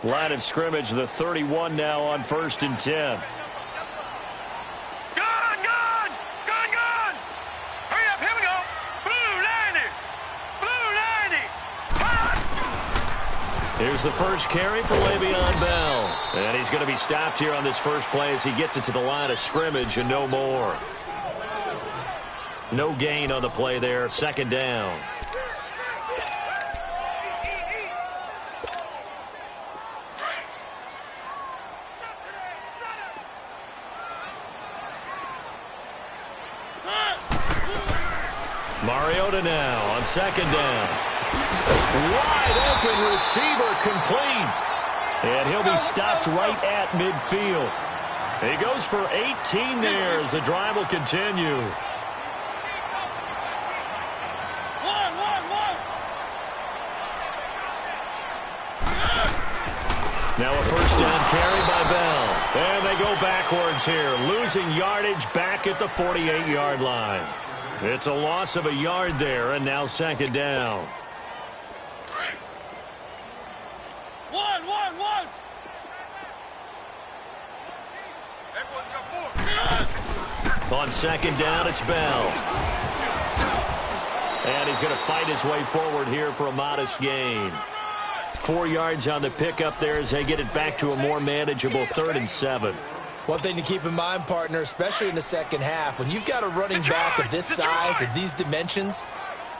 Line of scrimmage, the 31 now on 1st and 10. Hurry up, here we go. Blue 90. Here's the first carry for Le'Veon Bell. And he's going to be stopped here on this first play as he gets it to the line of scrimmage and no more. No gain on the play there. 2nd down. Mariota now on 2nd down. Wide open receiver complete. And he'll be stopped right at midfield. He goes for 18 there as the drive will continue. Now a first down carry by Bell. And they go backwards here, losing yardage back at the 48-yard line. It's a loss of a yard there, and now 2nd down. On 2nd down, it's Bell. And he's going to fight his way forward here for a modest gain. 4 yards on the pickup there as they get it back to a more manageable 3rd and 7. One thing to keep in mind, partner, especially in the second half, when you've got a running back of this size, of these dimensions,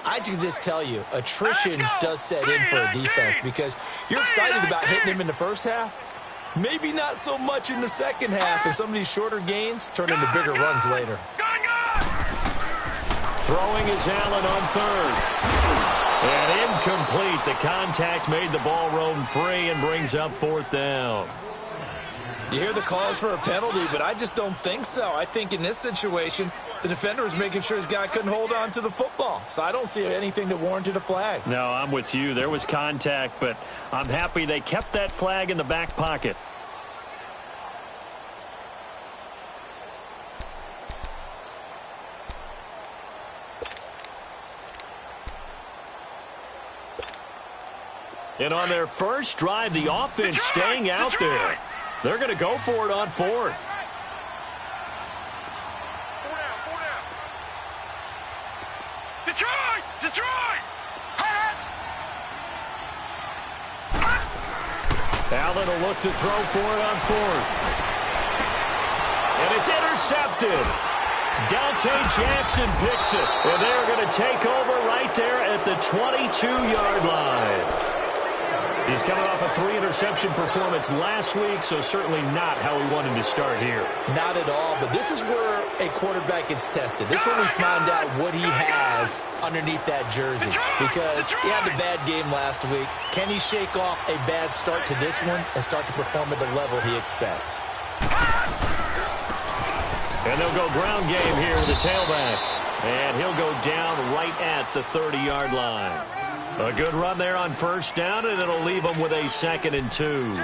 I can just tell you, attrition does set in for a defense because you're excited about hitting him in the first half. Maybe not so much in the second half, and some of these shorter gains turn into bigger runs later. Throwing is Allen on 3rd. And incomplete. The contact made the ball roam free and brings up 4th down. You hear the calls for a penalty, but I just don't think so. I think in this situation, the defender was making sure his guy couldn't hold on to the football. So I don't see anything that warranted a flag. No, I'm with you. There was contact, but I'm happy they kept that flag in the back pocket. And on their first drive, the offense staying out there. They're going to go for it on 4th. 4 down. Detroit! Allen will look to throw for it on 4th. And it's intercepted. Dante Jackson picks it. And they're going to take over right there at the 22-yard line. He's coming off a 3-interception performance last week, so certainly not how he wanted to start here. Not at all, but this is where a quarterback gets tested. This is when we find out what he has underneath that jersey. Because he had a bad game last week. Can he shake off a bad start to this one and start to perform at the level he expects? And they'll go ground game here with the tailback. And he'll go down right at the 30-yard line. A good run there on 1st down, and it'll leave them with a 2nd and 2.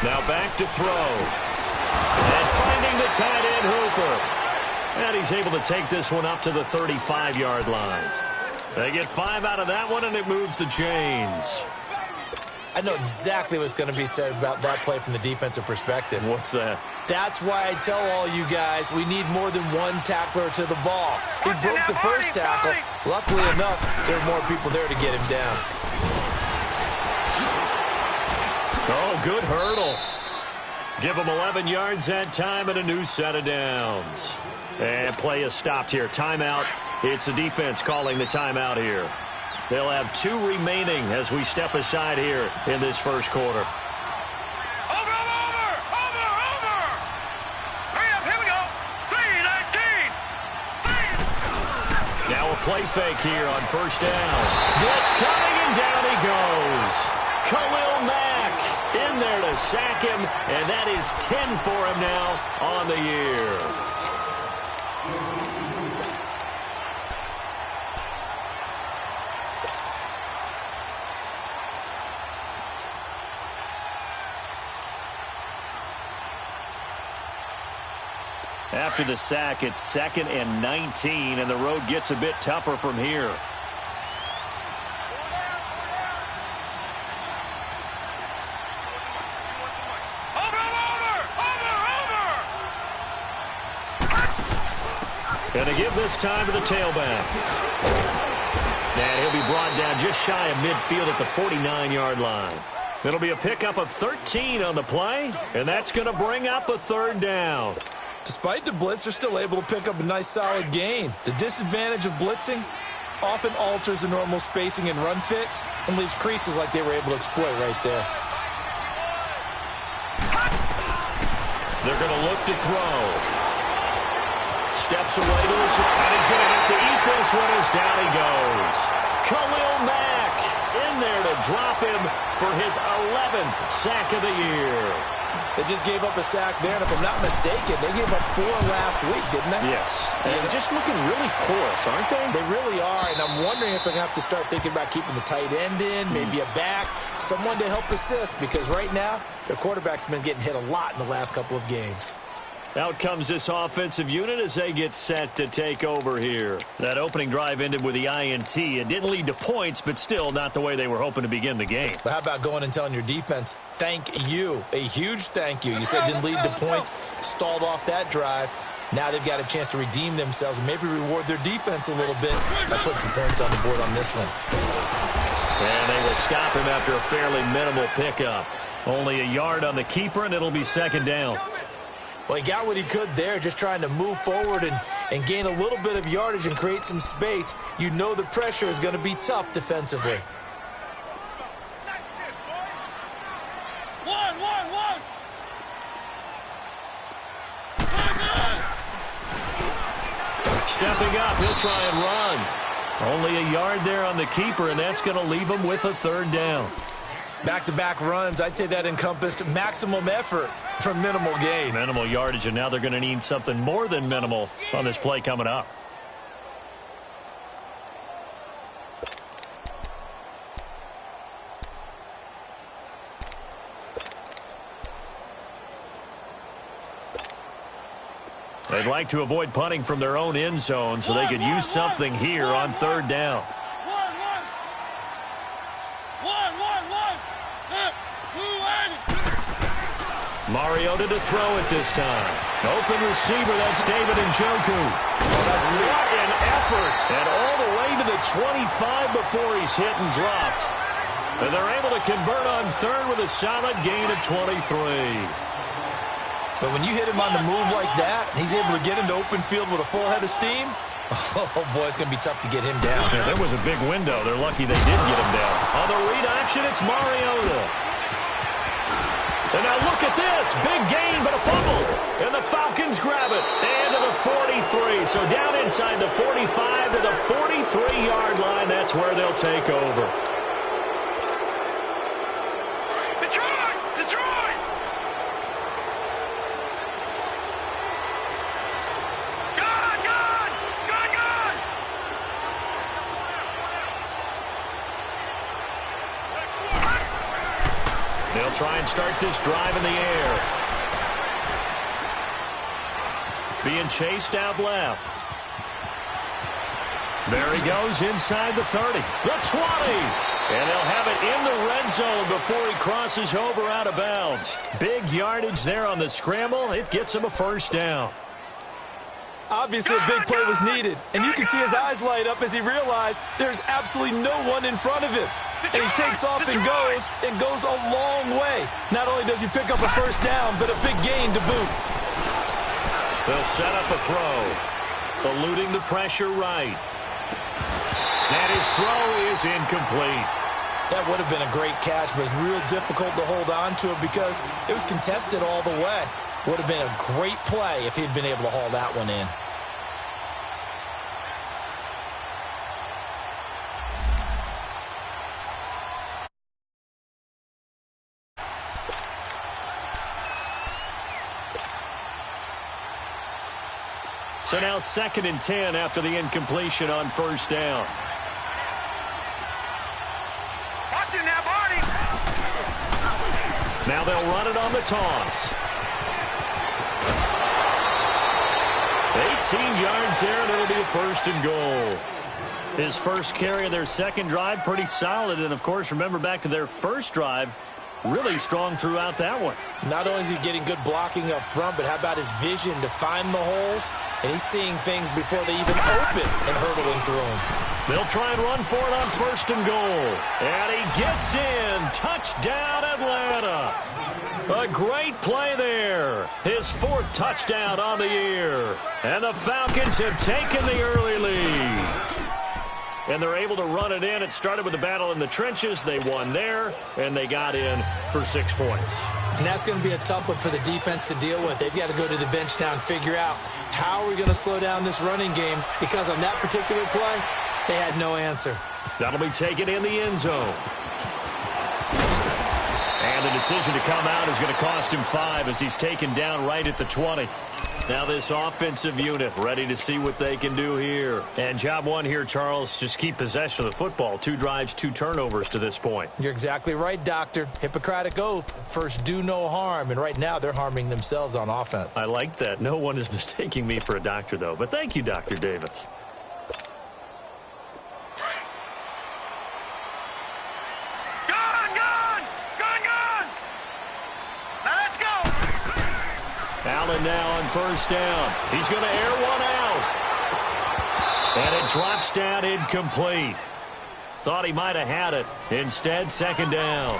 Now back to throw. And finding the tight end Hooper. And he's able to take this one up to the 35-yard line. They get 5 out of that one, and it moves the chains. I know exactly what's going to be said about that play from the defensive perspective. What's that? That's why I tell all you guys we need more than one tackler to the ball. He broke the first tackle. Luckily enough, there are more people there to get him down. Oh, good hurdle. Give him 11 yards that time and a new set of downs. And play is stopped here. Timeout. It's the defense calling the timeout here. They'll have 2 remaining as we step aside here in this first quarter. Over! Hurry up, here we go. 3-19. Now a play fake here on 1st down. Blitz coming, and down he goes. Khalil Mack in there to sack him, and that is 10 for him now on the year. After the sack, it's 2nd and 19, and the road gets a bit tougher from here. Going to give this time to the tailback. And he'll be brought down just shy of midfield at the 49-yard line. It'll be a pickup of 13 on the play, and that's going to bring up a 3rd down. Despite the blitz, they're still able to pick up a nice, solid gain. The disadvantage of blitzing often alters the normal spacing and run fits and leaves creases like they were able to exploit right there. They're going to look to throw. Steps away to his, and he's going to have to eat this one as down he goes. Khalil Mack in there to drop him for his 11th sack of the year. They just gave up a sack there, and if I'm not mistaken, they gave up 4 last week, didn't they? Yes. And just looking really porous, aren't they? They really are, and I'm wondering if they're going to have to start thinking about keeping the tight end in, maybe a back, someone to help assist, because right now, their quarterback's been getting hit a lot in the last couple of games. Out comes this offensive unit as they get set to take over here. That opening drive ended with the INT. It didn't lead to points, but still not the way they were hoping to begin the game. But how about going and telling your defense, thank you, a huge thank you. You said it didn't lead to points, stalled off that drive. Now they've got a chance to redeem themselves and maybe reward their defense a little bit by putting some points on the board on this one. And they will stop him after a fairly minimal pickup. Only a yard on the keeper, and it'll be 2nd down. Well, he got what he could there, just trying to move forward and gain a little bit of yardage and create some space. You know the pressure is going to be tough defensively. One. Stepping up, he'll try and run. Only a yard there on the keeper, and that's going to leave him with a 3rd down. Back-to-back runs, I'd say that encompassed maximum effort for minimal gain. Minimal yardage, and now they're going to need something more than minimal on this play coming up. They'd like to avoid punting from their own end zone so they could use something here on 3rd down. Mariota to throw it this time. Open receiver, that's David Njoku. What an effort. And all the way to the 25 before he's hit and dropped. And they're able to convert on 3rd with a solid gain of 23. But when you hit him on the move like that, he's able to get into open field with a full head of steam, oh, boy, it's going to be tough to get him down. Yeah, there was a big window. They're lucky they did get him down. On the read option, it's Mariota. And now look at this. Big gain, but a fumble. And the Falcons grab it. And to the 43. So down inside the 45 to the 43-yard line. That's where they'll take over. Detroit! Gone! They'll try and start this drive in the air. Being chased out left. There he goes inside the 30. The 20. And they'll have it in the red zone before he crosses over out of bounds. Big yardage there on the scramble. It gets him a 1st down. Obviously, a big play was needed, and you can see his eyes light up as he realized there's absolutely no one in front of him. And he takes off and goes a long way. Not only does he pick up a 1st down, but a big gain to boot. They'll set up a throw, eluding the pressure right. And his throw is incomplete. That would have been a great catch, but it's real difficult to hold on to it because it was contested all the way. Would have been a great play if he'd been able to haul that one in. So now 2nd and 10 after the incompletion on 1st down. Watch it now, Barney. Now they'll run it on the toss. 14 yards there, and it'll be a 1st and goal. His first carry of their second drive, pretty solid. And, of course, remember back to their first drive, really strong throughout that one. Not only is he getting good blocking up front, but how about his vision to find the holes? And he's seeing things before they even open and hurdling through them. They'll try and run for it on 1st and goal. And he gets in. Touchdown, Atlanta. A great play there. His 4th touchdown on the year. And the Falcons have taken the early lead. And they're able to run it in. It started with a battle in the trenches. They won there, and they got in for 6 points. And that's going to be a tough one for the defense to deal with. They've got to go to the bench now and figure out how are we going to slow down this running game, because on that particular play, they had no answer. That'll be taken in the end zone. And the decision to come out is going to cost him 5 as he's taken down right at the 20. Now this offensive unit ready to see what they can do here. And job one here, Charles, just keep possession of the football. 2 drives, 2 turnovers to this point. You're exactly right, Doctor. Hippocratic oath. First, do no harm. And right now, they're harming themselves on offense. I like that. No one is mistaking me for a doctor, though. But thank you, Dr. Davis. Allen now on 1st down. He's going to air one out. And it drops down incomplete. Thought he might have had it. Instead, 2nd down.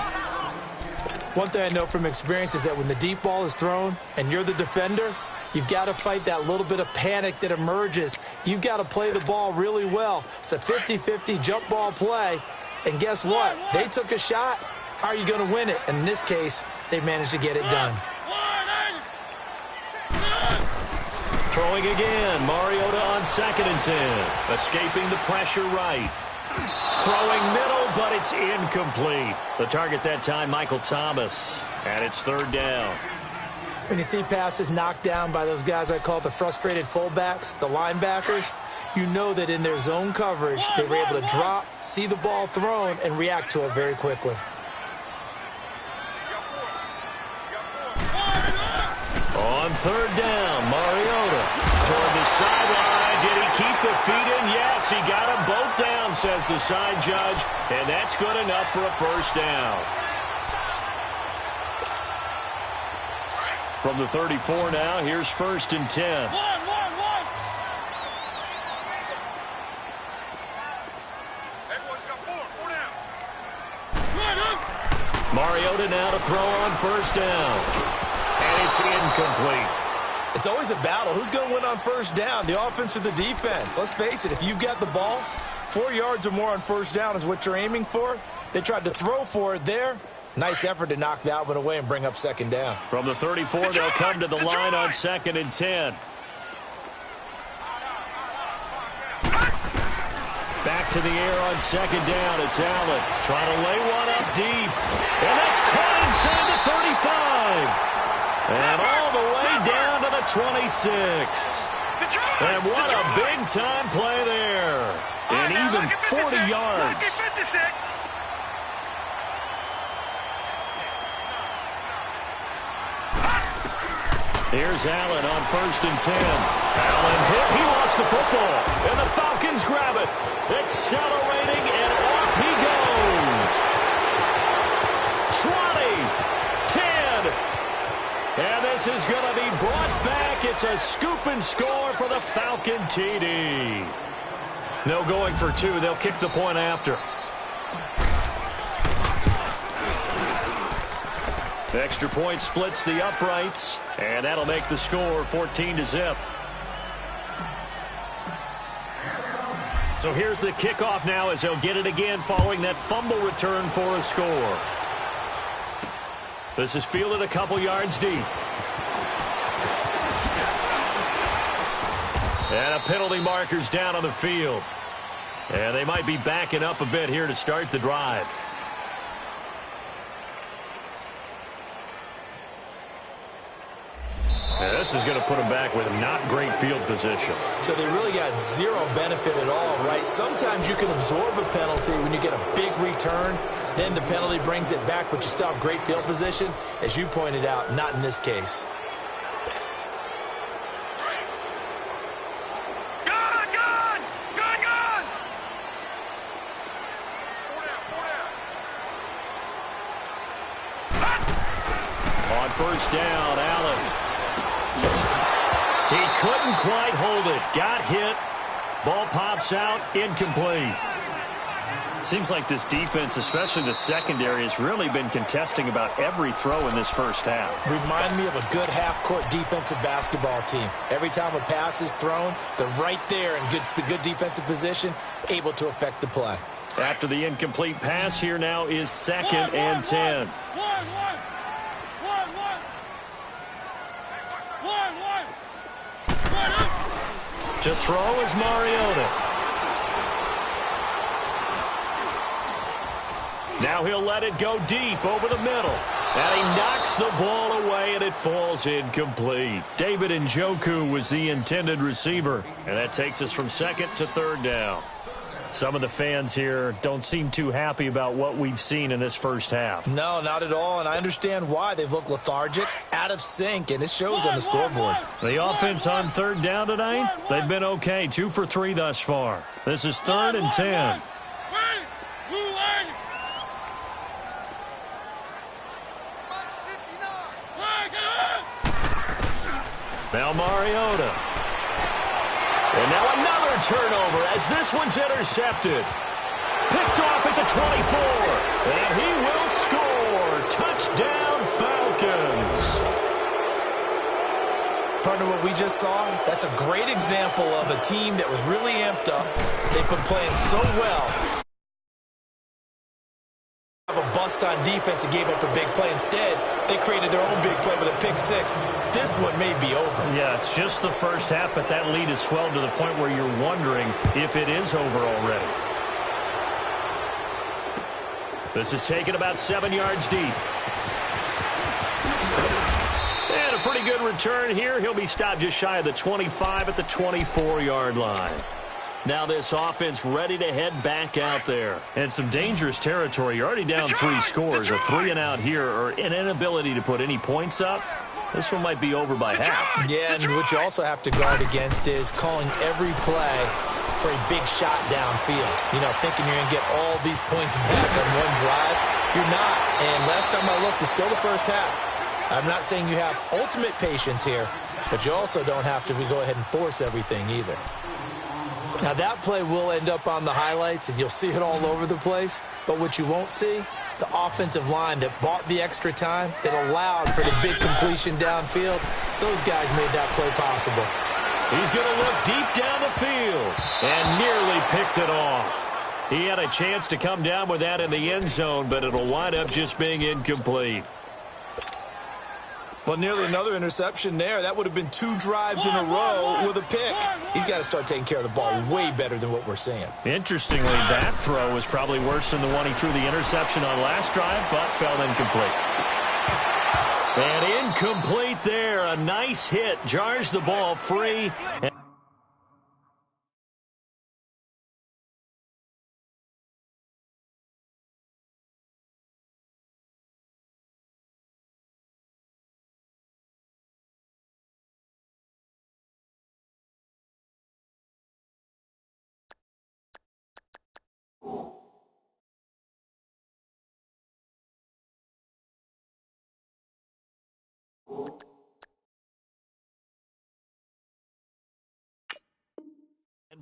One thing I know from experience is that when the deep ball is thrown and you're the defender, you've got to fight that little bit of panic that emerges. You've got to play the ball really well. It's a 50-50 jump ball play. And guess what? They took a shot. How are you going to win it? And in this case, they managed to get it done. Throwing again. Mariota on 2nd and 10. Escaping the pressure right. Throwing middle, but it's incomplete. The target that time, Michael Thomas. And it's 3rd down. When you see passes knocked down by those guys I call the frustrated fullbacks, the linebackers, you know that in their zone coverage, they were able to drop, see the ball thrown, and react to it very quickly. On 3rd down, Mariota toward the sideline. Did he keep the feet in? Yes, he got them both down, says the side judge, and that's good enough for a 1st down. From the 34 now, here's 1st and 10. Mariota now to throw on 1st down. And it's incomplete. It's always a battle. Who's going to win on 1st down, the offense or the defense? Let's face it, if you've got the ball, 4 yards or more on 1st down is what you're aiming for. They tried to throw for it there. Nice effort to knock that one away and bring up 2nd down. From the 34, they'll come to the line on 2nd and 10. Back to the air on 2nd down. It's Allen trying to lay one up deep. And that's caught inside the 35. And all the way down to the 26. And what a big-time play there. And even 40 yards. Here's Allen on 1st and 10. Allen hit. He lost the football. And the Falcons grab it. Accelerating, and off he goes. 20, 10. And this is going to be brought back. It's a scoop and score for the Falcon TD. No going for 2. They'll kick the point after. The extra point splits the uprights, and that'll make the score 14-0. So here's the kickoff now as they'll get it again following that fumble return for a score. This is fielded a couple yards deep. And a penalty marker's down on the field. And they might be backing up a bit here to start the drive. And this is going to put them back with not great field position. So they really got zero benefit at all, right? Sometimes you can absorb a penalty when you get a big return. Then the penalty brings it back, but you still have great field position. As you pointed out, not in this case. first down. Allen. He couldn't quite hold it. Got hit. Ball pops out. Incomplete. Seems like this defense, especially the secondary, has really been contesting about every throw in this first half. Remind me of a good half-court defensive basketball team. Every time a pass is thrown, they're right there in good defensive position, able to affect the play. After the incomplete pass, here now is 2nd and 10. To throw is Mariota. Now he'll let it go deep over the middle. And he knocks the ball away, and it falls incomplete. David Njoku was the intended receiver. And that takes us from 2nd to 3rd down. Some of the fans here don't seem too happy about what we've seen in this first half. No, not at all, and I understand why. They've looked lethargic, out of sync, and it shows on the scoreboard. The offense on 3rd down tonight, they've been okay, 2 for 3 thus far. This is 3rd and 10. Now Mariota. And now another turnover as this one's intercepted. Picked off at the 24. And he will score. Touchdown, Falcons. Partner, what we just saw, that's a great example of a team that was really amped up. They've been playing so well. A bust on defense and gave up a big play. Instead, they created their own big play with a pick six. This one may be over. Yeah, it's just the first half, but that lead has swelled to the point where you're wondering if it is over already. This is taken about 7 yards deep. And a pretty good return here. He'll be stopped just shy of the 25 at the 24-yard line. Now this offense ready to head back out there. And some dangerous territory. You're already down 3 scores. A 3-and-out here or an inability to put any points up. This one might be over by half. Yeah, and what you also have to guard against is calling every play for a big shot downfield. You know, thinking you're going to get all these points back on one drive. You're not. And last time I looked, it's still the first half. I'm not saying you have ultimate patience here, but you also don't have to go ahead and force everything either. Now, that play will end up on the highlights, and you'll see it all over the place. But what you won't see, the offensive line that bought the extra time, that allowed for the big completion downfield, those guys made that play possible. He's going to look deep down the field and nearly picked it off. He had a chance to come down with that in the end zone, but it'll wind up just being incomplete. Well, nearly another interception there. That would have been 2 drives in a row with a pick. He's got to start taking care of the ball way better than what we're seeing. Interestingly, that throw was probably worse than the one he threw the interception on last drive, but fell incomplete. And incomplete there. A nice hit. Jars the ball free. And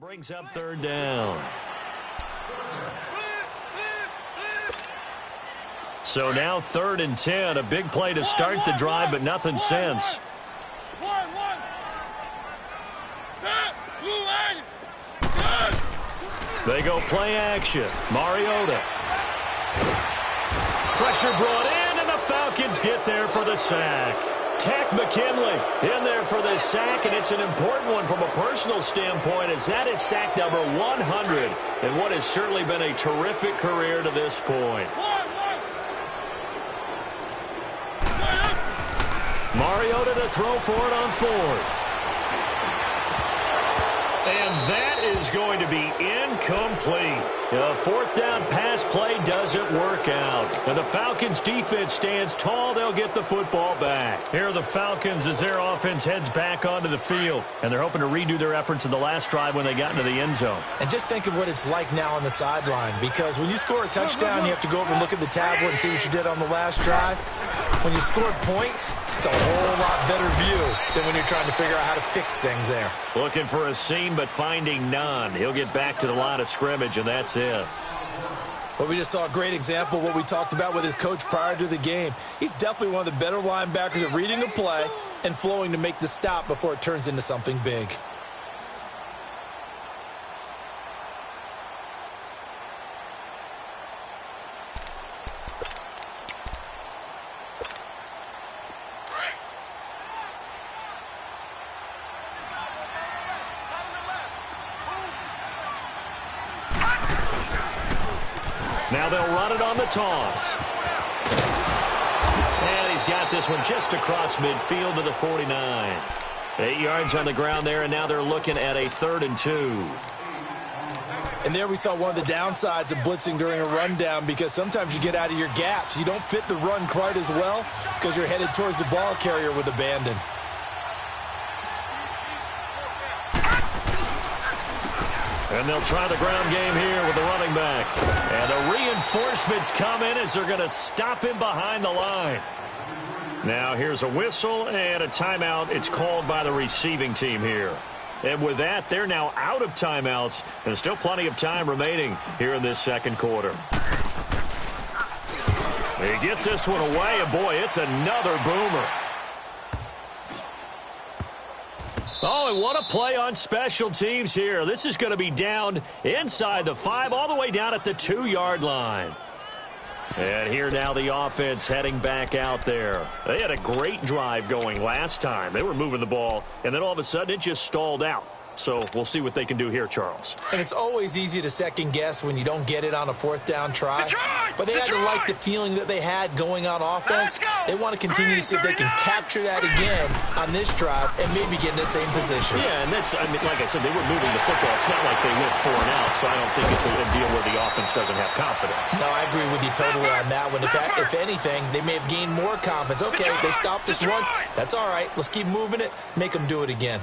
brings up 3rd down. So now 3rd and 10. A big play to start the drive, but nothing since. They go play action. Mariota. Pressure brought in, and the Falcons get there for the sack. Tack McKinley in there for the sack, and it's an important one from a personal standpoint, as that is sack number 100 in what has certainly been a terrific career to this point. Mariota to throw for it on 4th. And that is going to be incomplete. incomplete. The fourth down pass play doesn't work out. And the Falcons defense stands tall. They'll get the football back. Here are the Falcons as their offense heads back onto the field. And they're hoping to redo their efforts in the last drive when they got into the end zone. And just think of what it's like now on the sideline, because when you score a touchdown, you have to go over and look at the tablet and see what you did on the last drive. When you scored points, it's a whole lot better view than when you're trying to figure out how to fix things there. Looking for a seam, but finding none. He'll get back to the line of scrimmage, and that's it. Well, we just saw a great example of what we talked about with his coach prior to the game. He's definitely one of the better linebackers at reading a play and flowing to make the stop before it turns into something big. Now they'll run it on the toss. And he's got this one just across midfield to the 49. 8 yards on the ground there, and now they're looking at a 3rd and 2. And there we saw one of the downsides of blitzing during a rundown, because sometimes you get out of your gaps. You don't fit the run quite as well because you're headed towards the ball carrier with abandon. And they'll try the ground game here with the running back. And the reinforcements come in as they're going to stop him behind the line. Now here's a whistle and a timeout. It's called by the receiving team here. And with that, they're now out of timeouts. There's still plenty of time remaining here in this second quarter. He gets this one away, and boy, it's another boomer. Oh, and what a play on special teams here. This is going to be down inside the 5, all the way down at the 2-yard line. And here now the offense heading back out there. They had a great drive going last time. They were moving the ball, and then all of a sudden it just stalled out. So we'll see what they can do here, Charles. And it's always easy to second guess when you don't get it on a 4th down try. But they had to like the feeling that they had going on offense. They want to continue to see if they can capture that again on this drive and maybe get in the same position. Yeah, and that's, I mean, like I said, they were moving the football. It's not like they went 4 and out, so I don't think it's a deal where the offense doesn't have confidence. No, I agree with you totally on that one. If anything, they may have gained more confidence. Okay, they stopped us once. That's all right. Let's keep moving it. Make them do it again.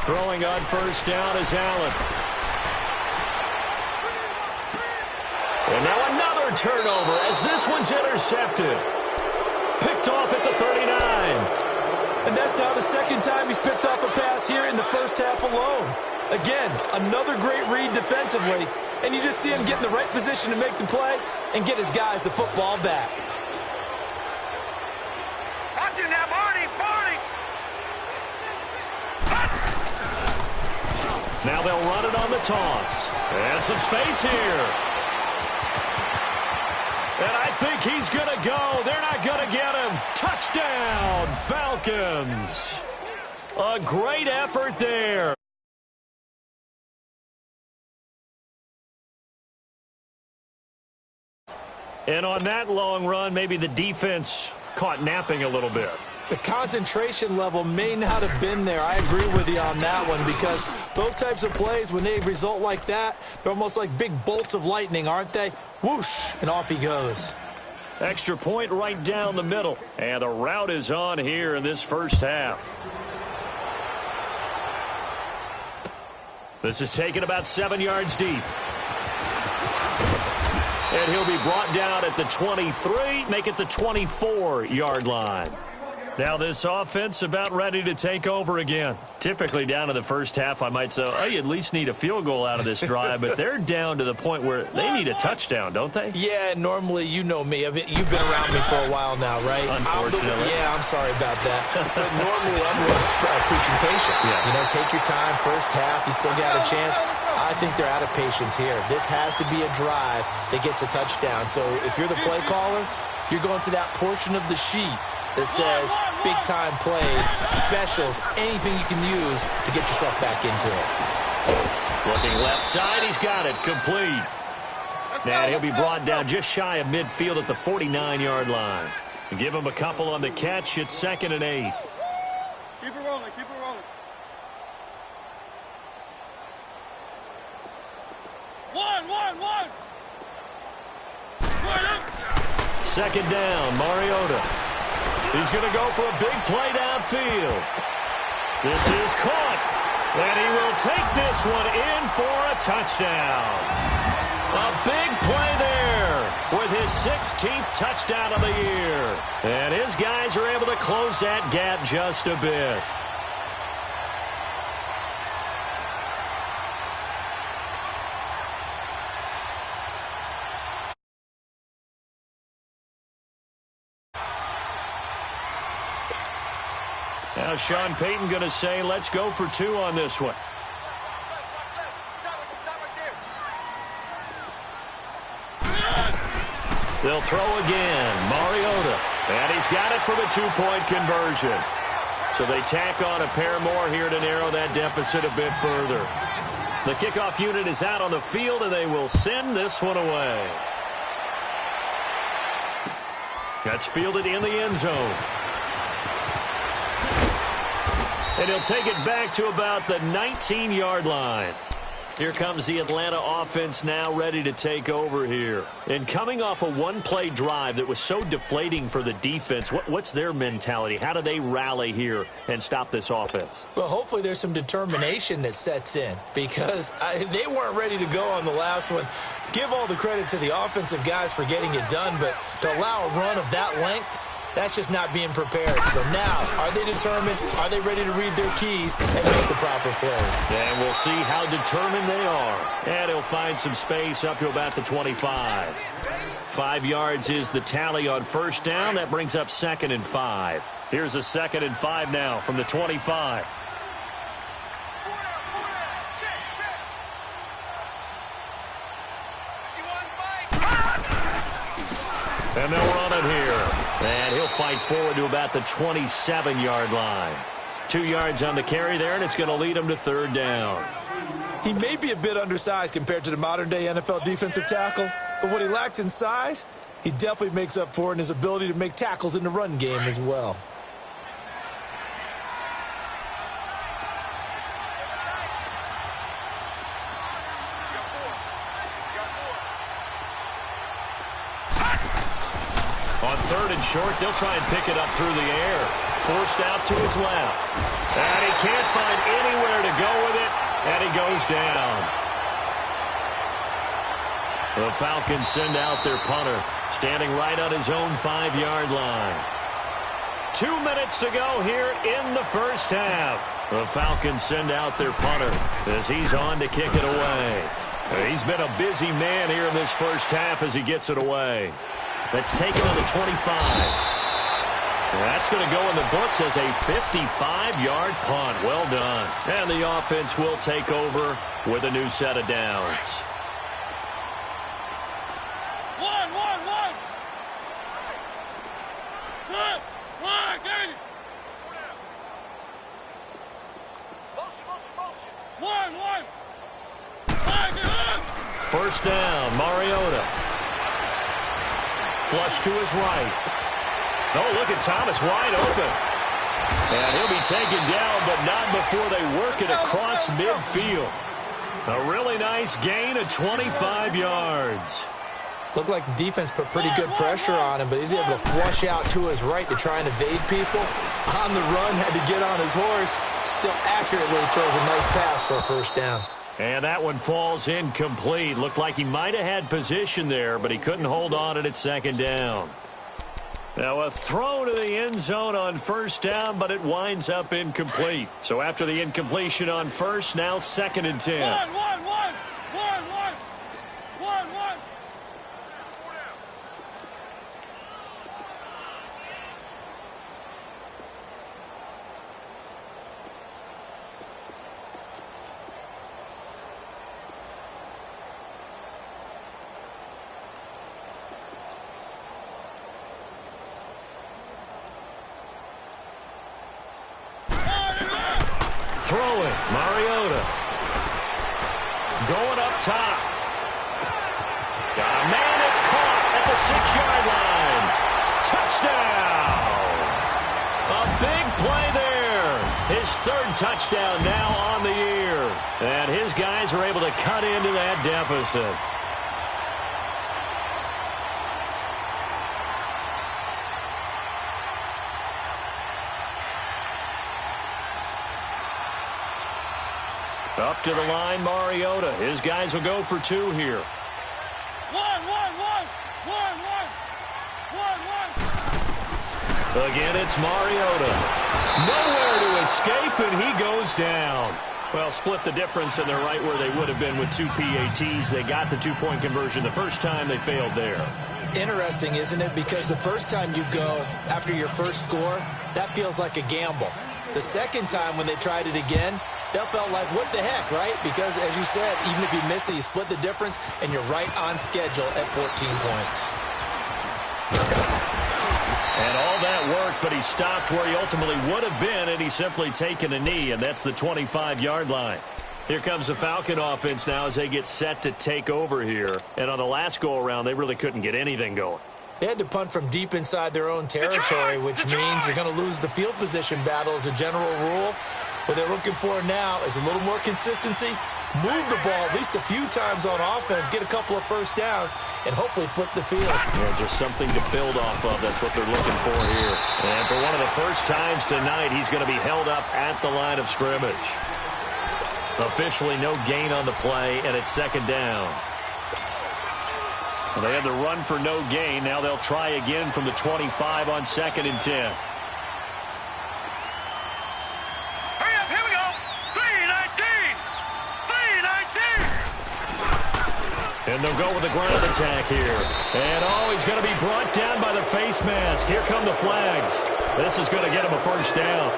Throwing on first down is Allen. And now another turnover as this one's intercepted. Picked off at the 39. And that's now the second time he's picked off a pass here in the first half alone. Again, another great read defensively. And you just see him get in the right position to make the play and get his guys the football back. Watching that, Barney! Now they'll run it on the toss. And some space here. And I think he's going to go. They're not going to get him. Touchdown, Falcons. A great effort there. And on that long run, maybe the defense caught napping a little bit. The concentration level may not have been there. I agree with you on that one, because those types of plays, when they result like that, they're almost like big bolts of lightning, aren't they? Whoosh, and off he goes. Extra point right down the middle. And the route is on here in this first half. This is taken about 7 yards deep. And he'll be brought down at the 23, make it the 24-yard line. Now this offense about ready to take over again. Typically down to the first half, I might say, oh, you at least need a field goal out of this drive, but they're down to the point where they need a touchdown, don't they? Yeah, normally, you know me. You've been around me for a while now, right? Unfortunately. I'm sorry about that. But normally, I'm preaching patience. Yeah. You know, take your time. First half, you still got a chance. I think they're out of patience here. This has to be a drive that gets a touchdown. So if you're the play caller, you're going to that portion of the sheet that says big-time plays, specials, anything you can use to get yourself back into it. Looking left side, he's got it, complete. And he'll be brought down just shy of midfield at the 49-yard line. Give him a couple on the catch, it's 2nd and 8. Keep it rolling, keep it rolling. Second down, Mariota. He's going to go for a big play downfield. This is caught, and he will take this one in for a touchdown. A big play there with his 16th touchdown of the year. And his guys are able to close that gap just a bit. Now Sean Payton going to say, let's go for two on this one. They'll throw again. Mariota. And he's got it for the two-point conversion. So they tack on a pair more here to narrow that deficit a bit further. The kickoff unit is out on the field, and they will send this one away. That's fielded in the end zone. And he'll take it back to about the 19-yard line. Here comes the Atlanta offense now ready to take over here. And coming off a one-play drive that was so deflating for the defense, what's their mentality? How do they rally here and stop this offense? Well, hopefully there's some determination that sets in because they weren't ready to go on the last one. Give all the credit to the offensive guys for getting it done, but to allow a run of that length, that's just not being prepared. So now, are they determined? Are they ready to read their keys and make the proper plays? And we'll see how determined they are. And he'll find some space up to about the 25. 5 yards is the tally on first down. That brings up 2nd and 5. Here's a 2nd and 5 now from the 25. And they'll run it here. And he'll fight forward to about the 27-yard line. 2 yards on the carry there, and it's going to lead him to 3rd down. He may be a bit undersized compared to the modern-day NFL defensive tackle, but what he lacks in size, he definitely makes up for in his ability to make tackles in the run game as well. On 3rd and short, they'll try and pick it up through the air. Forced out to his left. And he can't find anywhere to go with it, and he goes down. The Falcons send out their punter, standing right on his own 5-yard line. 2 minutes to go here in the first half. The Falcons send out their punter as he's on to kick it away. He's been a busy man here in this first half as he gets it away. That's taken on the 25. That's going to go in the books as a 55-yard punt. Well done. And the offense will take over with a new set of downs. One. First down, Mariota. Flush to his right. Oh, look at Thomas wide open. And he'll be taken down, but not before they work it across midfield. A really nice gain of 25 yards. Looked like the defense put pretty good pressure on him, but he's able to flush out to his right to try and evade people. On the run, had to get on his horse. Still accurately throws a nice pass for a first down. And that one falls incomplete. Looked like he might have had position there, but he couldn't hold on at 2nd down. Now a throw to the end zone on first down, but it winds up incomplete. So after the incompletion on first, now 2nd and 10. One. Throwing, Mariota. Going up top. Man, it's caught at the 6-yard line. Touchdown. A big play there. His 3rd touchdown now on the year. And his guys are able to cut into that deficit. Up to the line, Mariota. His guys will go for 2 here. Again, it's Mariota. Nowhere to escape, and he goes down. Well, split the difference, and they're right where they would have been with 2 PATs. They got the 2-point conversion the first time. They failed there. Interesting, isn't it? Because the first time you go after your first score, that feels like a gamble. The second time when they tried it again, that felt like, what the heck, right? Because, as you said, even if you miss it, you split the difference, and you're right on schedule at 14 points. And all that worked, but he stopped where he ultimately would have been, and he's simply taken a knee, and that's the 25-yard line. Here comes the Falcon offense now as they get set to take over here. And on the last go-around, they really couldn't get anything going. They had to punt from deep inside their own territory, which means they're going to lose the field position battle as a general rule. What they're looking for now is a little more consistency, move the ball at least a few times on offense, get a couple of first downs, and hopefully flip the field. Yeah, just something to build off of. That's what they're looking for here. And for one of the first times tonight, he's going to be held up at the line of scrimmage. Officially no gain on the play, and it's second down. Well, they had the run for no gain. Now they'll try again from the 25 on 2nd and 10. And they'll go with the ground attack here. And, he's going to be brought down by the face mask. Here come the flags. This is going to get him a first down.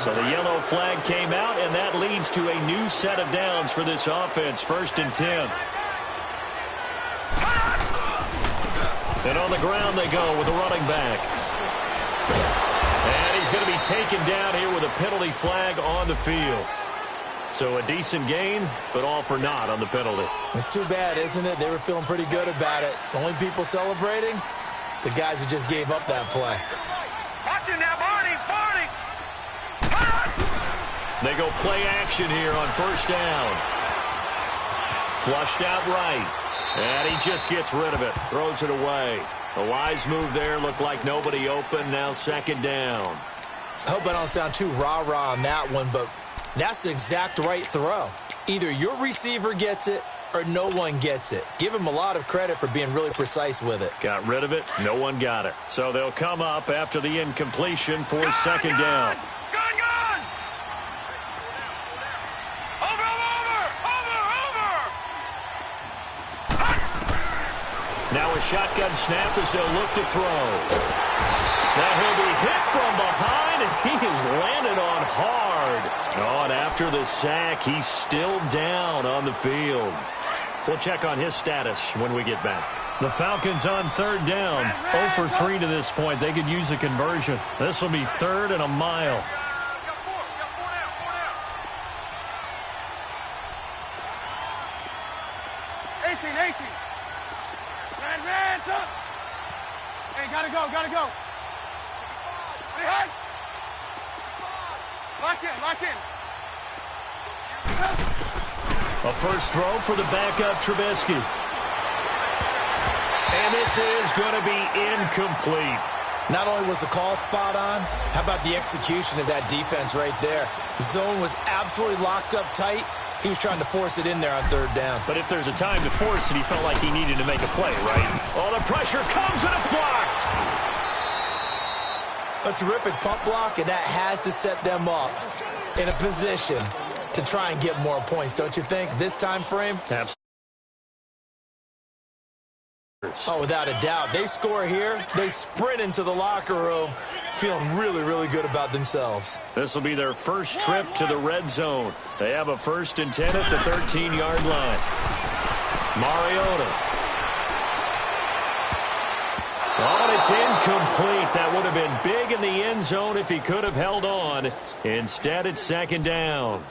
So the yellow flag came out, and that leads to a new set of downs for this offense. 1st and 10. And on the ground they go with the running back. And he's going to be taken down here with a penalty flag on the field. So a decent gain, but all for naught on the penalty. It's too bad, isn't it? They were feeling pretty good about it. The only people celebrating, the guys who just gave up that play. Watch it now, Barney! They go play action here on 1st down. Flushed out right. And he just gets rid of it. Throws it away. A wise move there. Looked like nobody open. Now 2nd down. I hope I don't sound too rah-rah on that one, but that's the exact right throw. Either your receiver gets it or no one gets it. Give him a lot of credit for being really precise with it. Got rid of it. No one got it. So they'll come up after the incompletion for 2nd down. Gone! Now a shotgun snap as they'll look to throw. Now he'll be hit from behind, and he is landed on hard. Oh, and after the sack, he's still down on the field. We'll check on his status when we get back. The Falcons on 3rd down. 0 for 3 to this point. They could use a conversion. This will be 3rd and a mile. Hey, gotta go. Hey! Lock in. A first throw for the backup Trubisky. And this is going to be incomplete. Not only was the call spot on, how about the execution of that defense right there? The zone was absolutely locked up tight. He was trying to force it in there on 3rd down. But if there's a time to force it, he felt like he needed to make a play, right? Oh, the pressure comes, and it's blocked. A terrific pump block, and that has to set them up in a position to try and get more points, don't you think, this time frame? Absolutely. Oh, without a doubt. They score here, they sprint into the locker room feeling really, really good about themselves. This will be their first trip to the red zone. They have a 1st and 10 at the 13-yard line. Mariota. Oh, and it's incomplete. That would have been big in the end zone if he could have held on. Instead, it's 2nd down.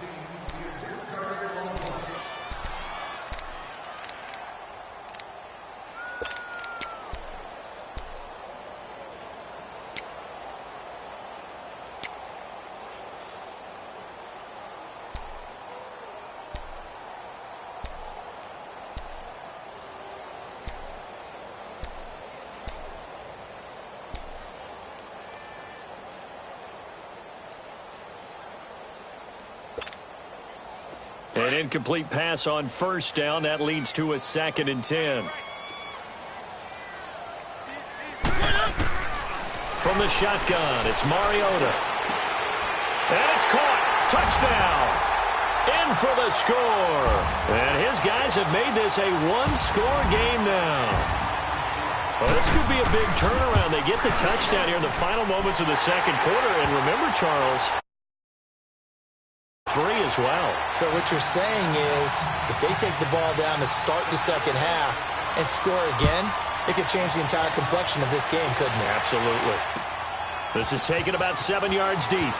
An incomplete pass on first down. That leads to a 2nd and 10. From the shotgun, it's Mariota. And it's caught. Touchdown. In for the score. And his guys have made this a one-score game now. Well, this could be a big turnaround. They get the touchdown here in the final moments of the second quarter. And remember, Charles, 3 as well. So what you're saying is if they take the ball down to start the second half and score again, it could change the entire complexion of this game, couldn't it? Absolutely. This is taken about 7 yards deep.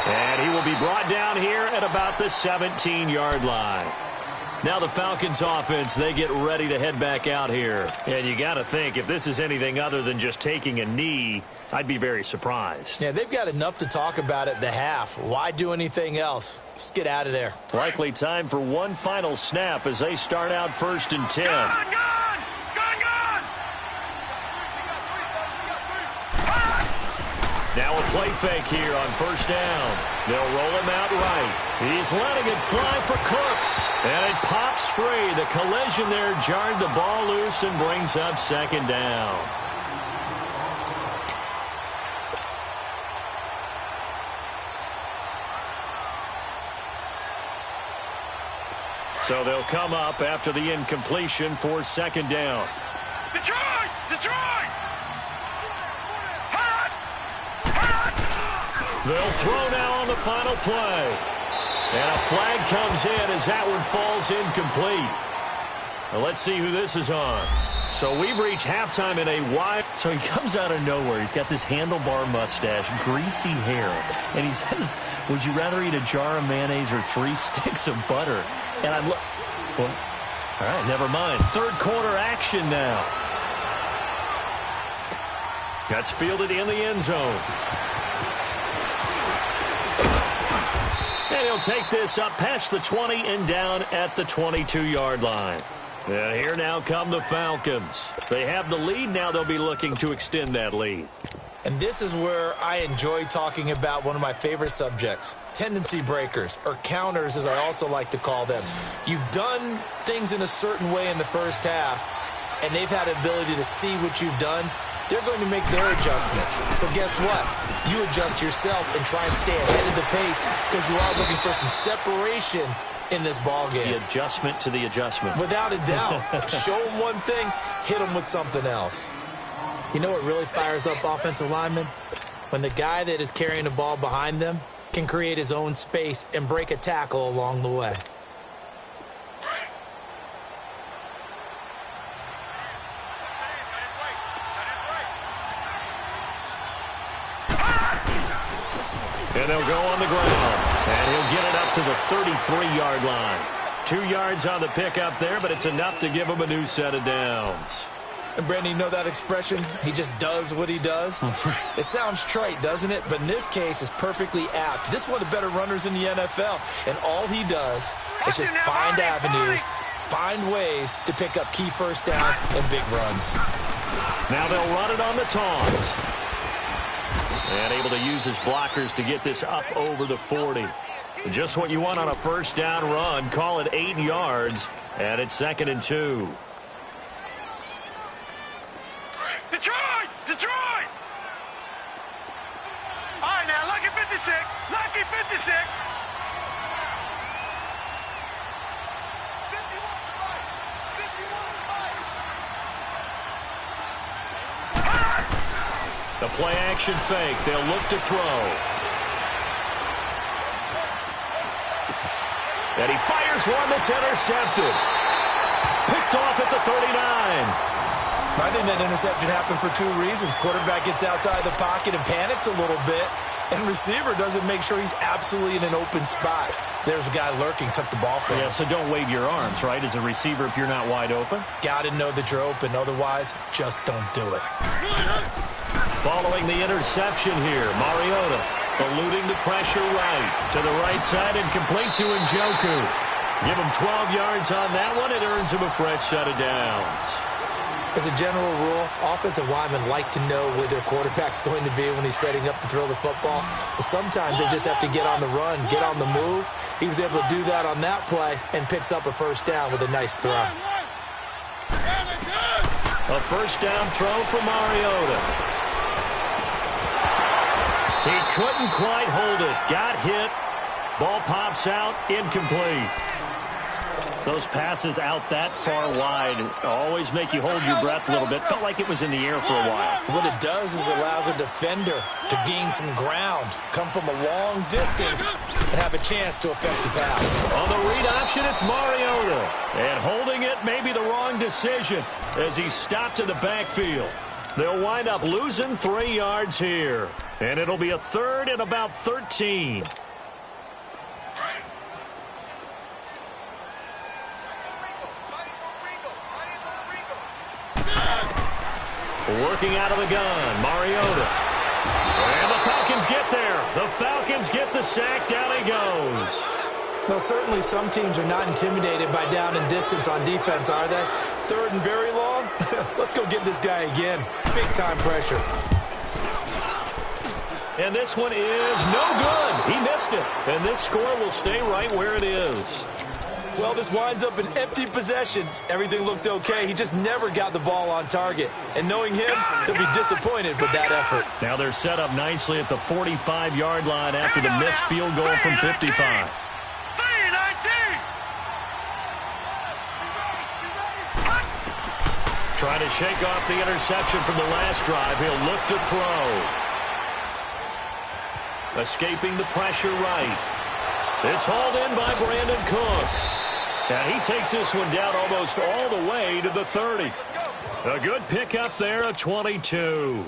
And he will be brought down here at about the 17-yard line. Now the Falcons offense, they get ready to head back out here. And you got to think, if this is anything other than just taking a knee, I'd be very surprised. Yeah, they've got enough to talk about at the half. Why do anything else? Just get out of there. Likely time for one final snap as they start out 1st and 10. Gone! Now a play fake here on 1st down. They'll roll him out right. He's letting it fly for Cooks. And it pops free. The collision there jarred the ball loose and brings up 2nd down. So they'll come up after the incompletion for 2nd down. Detroit! They'll throw now on the final play. And a flag comes in as that one falls incomplete. Well, let's see who this is on. So we've reached halftime in a wide. So he comes out of nowhere. He's got this handlebar mustache, greasy hair. And he says, would you rather eat a jar of mayonnaise or 3 sticks of butter? And I'm well, all right, never mind. 3rd quarter action now. That's fielded in the end zone. And he'll take this up past the 20 and down at the 22-yard line. And here now come the Falcons. They have the lead. Now they'll be looking to extend that lead. And this is where I enjoy talking about one of my favorite subjects, tendency breakers, or counters as I also like to call them. You've done things in a certain way in the first half, and they've had the ability to see what you've done. They're going to make their adjustments. So guess what? You adjust yourself and try and stay ahead of the pace because you are looking for some separation in this ball game. The adjustment to the adjustment. Without a doubt. Show them one thing, hit them with something else. You know what really fires up offensive linemen? When the guy that is carrying the ball behind them can create his own space and break a tackle along the way. And they'll go on the ground. And he'll get it up to the 33-yard line. 2 yards on the pickup there, but it's enough to give him a new set of downs. And, Brandon, you know that expression? He just does what he does? It sounds trite, doesn't it? But in this case, it's perfectly apt. This is one of the better runners in the NFL. And all he does is just find avenues, find ways to pick up key first downs and big runs. Now they'll run it on the taunts. And able to use his blockers to get this up over the 40. Just what you want on a first down run. Call it 8 yards. And it's 2nd and 2. Detroit! All right, now, lucky 56. Lucky 56. The play action fake. They'll look to throw. And he fires one that's intercepted. Picked off at the 39. I think that interception happened for 2 reasons. Quarterback gets outside the pocket and panics a little bit. And receiver doesn't make sure he's absolutely in an open spot. So there's a guy lurking, took the ball from him. Yeah, so don't wave your arms, right, as a receiver if you're not wide open. Got to know that you're open. Otherwise, just don't do it. Following the interception here, Mariota eluding the pressure right. To the right side and complete to Njoku. Give him 12 yards on that one. It earns him a fresh set of downs. As a general rule, offensive linemen like to know where their quarterback's going to be when he's setting up to throw the football. But sometimes they just have to get on the run, get on the move. He was able to do that on that play and picks up a first down with a nice throw. A first down throw for Mariota. He couldn't quite hold it. Got hit. Ball pops out. Incomplete. Those passes out that far wide always make you hold your breath a little bit. Felt like it was in the air for a while. What it does is it allows a defender to gain some ground, come from a long distance, and have a chance to affect the pass. On the read option, it's Mariota. And holding it may be the wrong decision as he stopped in the backfield. They'll wind up losing 3 yards here. And it'll be a third and about 13. Working out of the gun, Mariota. And the Falcons get there. The Falcons get the sack. Down he goes. Well, certainly some teams are not intimidated by down and distance on defense, are they? Third and very long? Let's go get this guy again. Big-time pressure. And this one is no good. He missed it. And this score will stay right where it is. Well, this winds up an empty possession. Everything looked okay. He just never got the ball on target. And knowing him, he'll be disappointed with that effort. Now they're set up nicely at the 45-yard line after the missed field goal from 55. Trying to shake off the interception from the last drive. He'll look to throw. Escaping the pressure right. It's hauled in by Brandon Cooks. Now he takes this one down almost all the way to the 30. A good pickup there, a 22.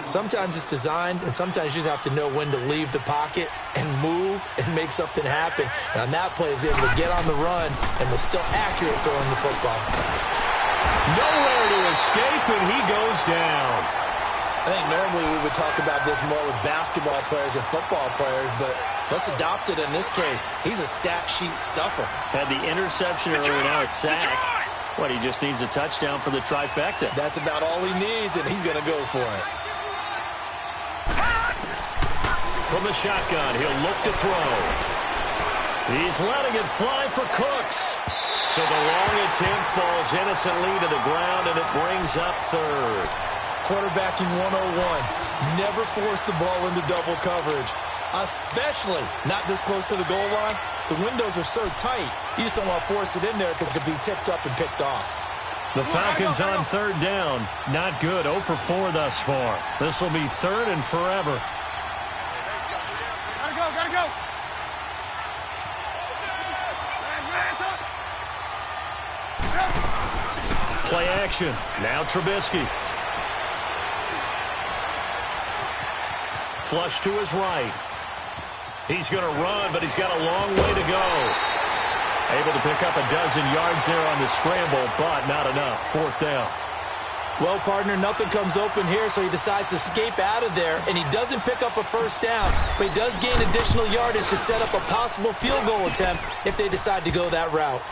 Sometimes it's designed, and sometimes you just have to know when to leave the pocket and move and make something happen. And on that play, he's able to get on the run and was still accurate throwing the football. Nowhere to escape, and he goes down. I think normally we would talk about this more with basketball players and football players, but let's adopt it in this case. He's a stat sheet stuffer. Had the interception earlier, now a sack. What, he just needs a touchdown for the trifecta. That's about all he needs, and he's going to go for it. From the shotgun, he'll look to throw. He's letting it fly for Cooks. So the long attempt falls innocently to the ground, and it brings up third. Quarterbacking 101. Never force the ball into double coverage, especially not this close to the goal line. The windows are so tight, you just don't want to force it in there because it could be tipped up and picked off. The Falcons on third down. Not good. 0 for 4 thus far. This will be third and forever. Gotta go. Play action. Now Trubisky. Flush to his right. He's going to run, but he's got a long way to go. Able to pick up a dozen yards there on the scramble, but not enough. Fourth down. Well, partner, nothing comes open here, so he decides to escape out of there, and he doesn't pick up a first down, but he does gain additional yardage to set up a possible field goal attempt if they decide to go that route.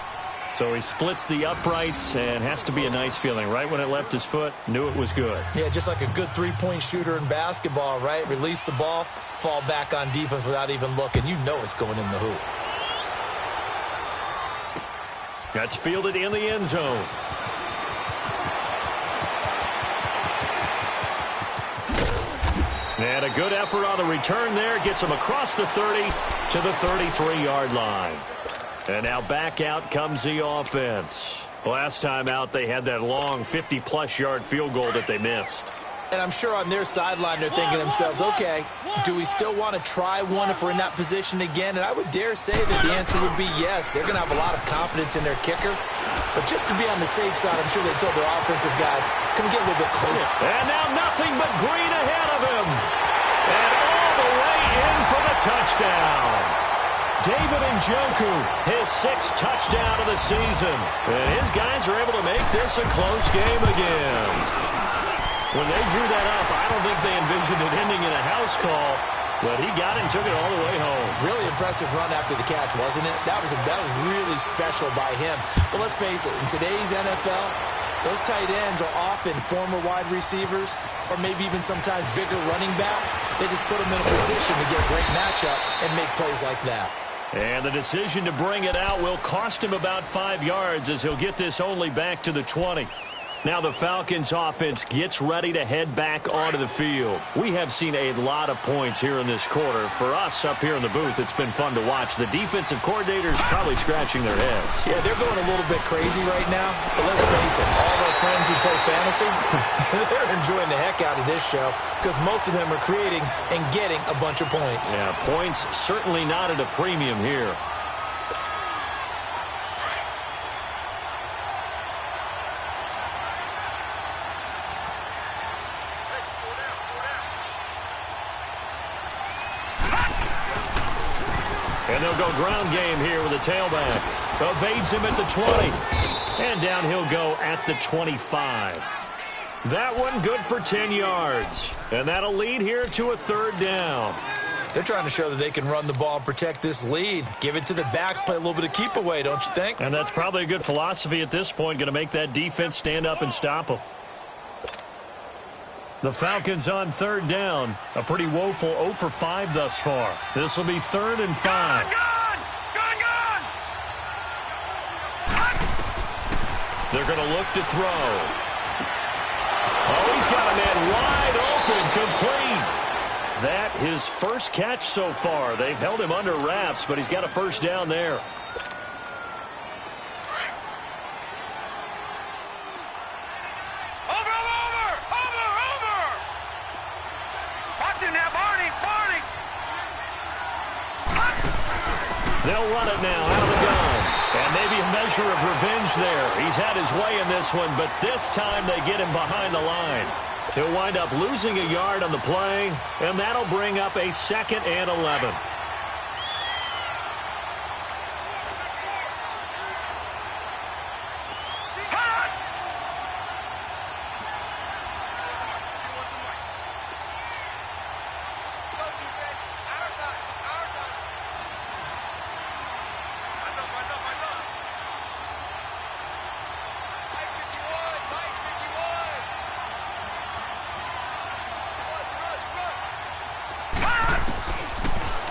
So he splits the uprights, and has to be a nice feeling. Right when it left his foot, knew it was good. Yeah, just like a good three-point shooter in basketball, right? Release the ball, fall back on defense without even looking. You know it's going in the hoop. That's fielded in the end zone. And a good effort on the return there. Gets him across the 30 to the 33-yard line. And now back out comes the offense. Last time out, they had that long 50-plus yard field goal that they missed. And I'm sure on their sideline they're thinking to themselves, okay, do we still want to try one if we're in that position again? And I would dare say that the answer would be yes. They're going to have a lot of confidence in their kicker. But just to be on the safe side, I'm sure they told their offensive guys, come get a little bit closer. And now nothing but green ahead of him. And all the way in for the touchdown. David Njoku, his 6th touchdown of the season. And his guys are able to make this a close game again. When they drew that up, I don't think they envisioned it ending in a house call, but he got it and took it all the way home. Really impressive run after the catch, wasn't it? That was really special by him. But let's face it, in today's NFL, Those tight ends are often former wide receivers or maybe even sometimes bigger running backs. They just put them in a position to get a great matchup and make plays like that. And the decision to bring it out will cost him about 5 yards as he'll get this only back to the 20. Now the Falcons offense gets ready to head back onto the field. We have seen a lot of points here in this quarter. For us up here in the booth, it's been fun to watch. The defensive coordinators probably scratching their heads. Yeah, they're going a little bit crazy right now. But let's face it, all of our friends who play fantasy, they're enjoying the heck out of this show because most of them are creating and getting a bunch of points. Yeah, points certainly not at a premium here. And they'll go ground game here with a tailback. Evades him at the 20. And down he'll go at the 25. That one good for 10 yards. And that'll lead here to a third down. They're trying to show that they can run the ball and protect this lead. Give it to the backs, play a little bit of keep away, don't you think? And that's probably a good philosophy at this point. Going to make that defense stand up and stop them. The Falcons on third down. A pretty woeful 0 for 5 thus far. This will be 3rd and 5. They're going to look to throw. Oh, he's got a man wide open, complete. That his first catch so far. They've held him under wraps, but he's got a first down there. They'll run it now out of the gun. And maybe a measure of revenge there. He's had his way in this one, but this time they get him behind the line. He'll wind up losing a yard on the play, and that'll bring up a 2nd and 11.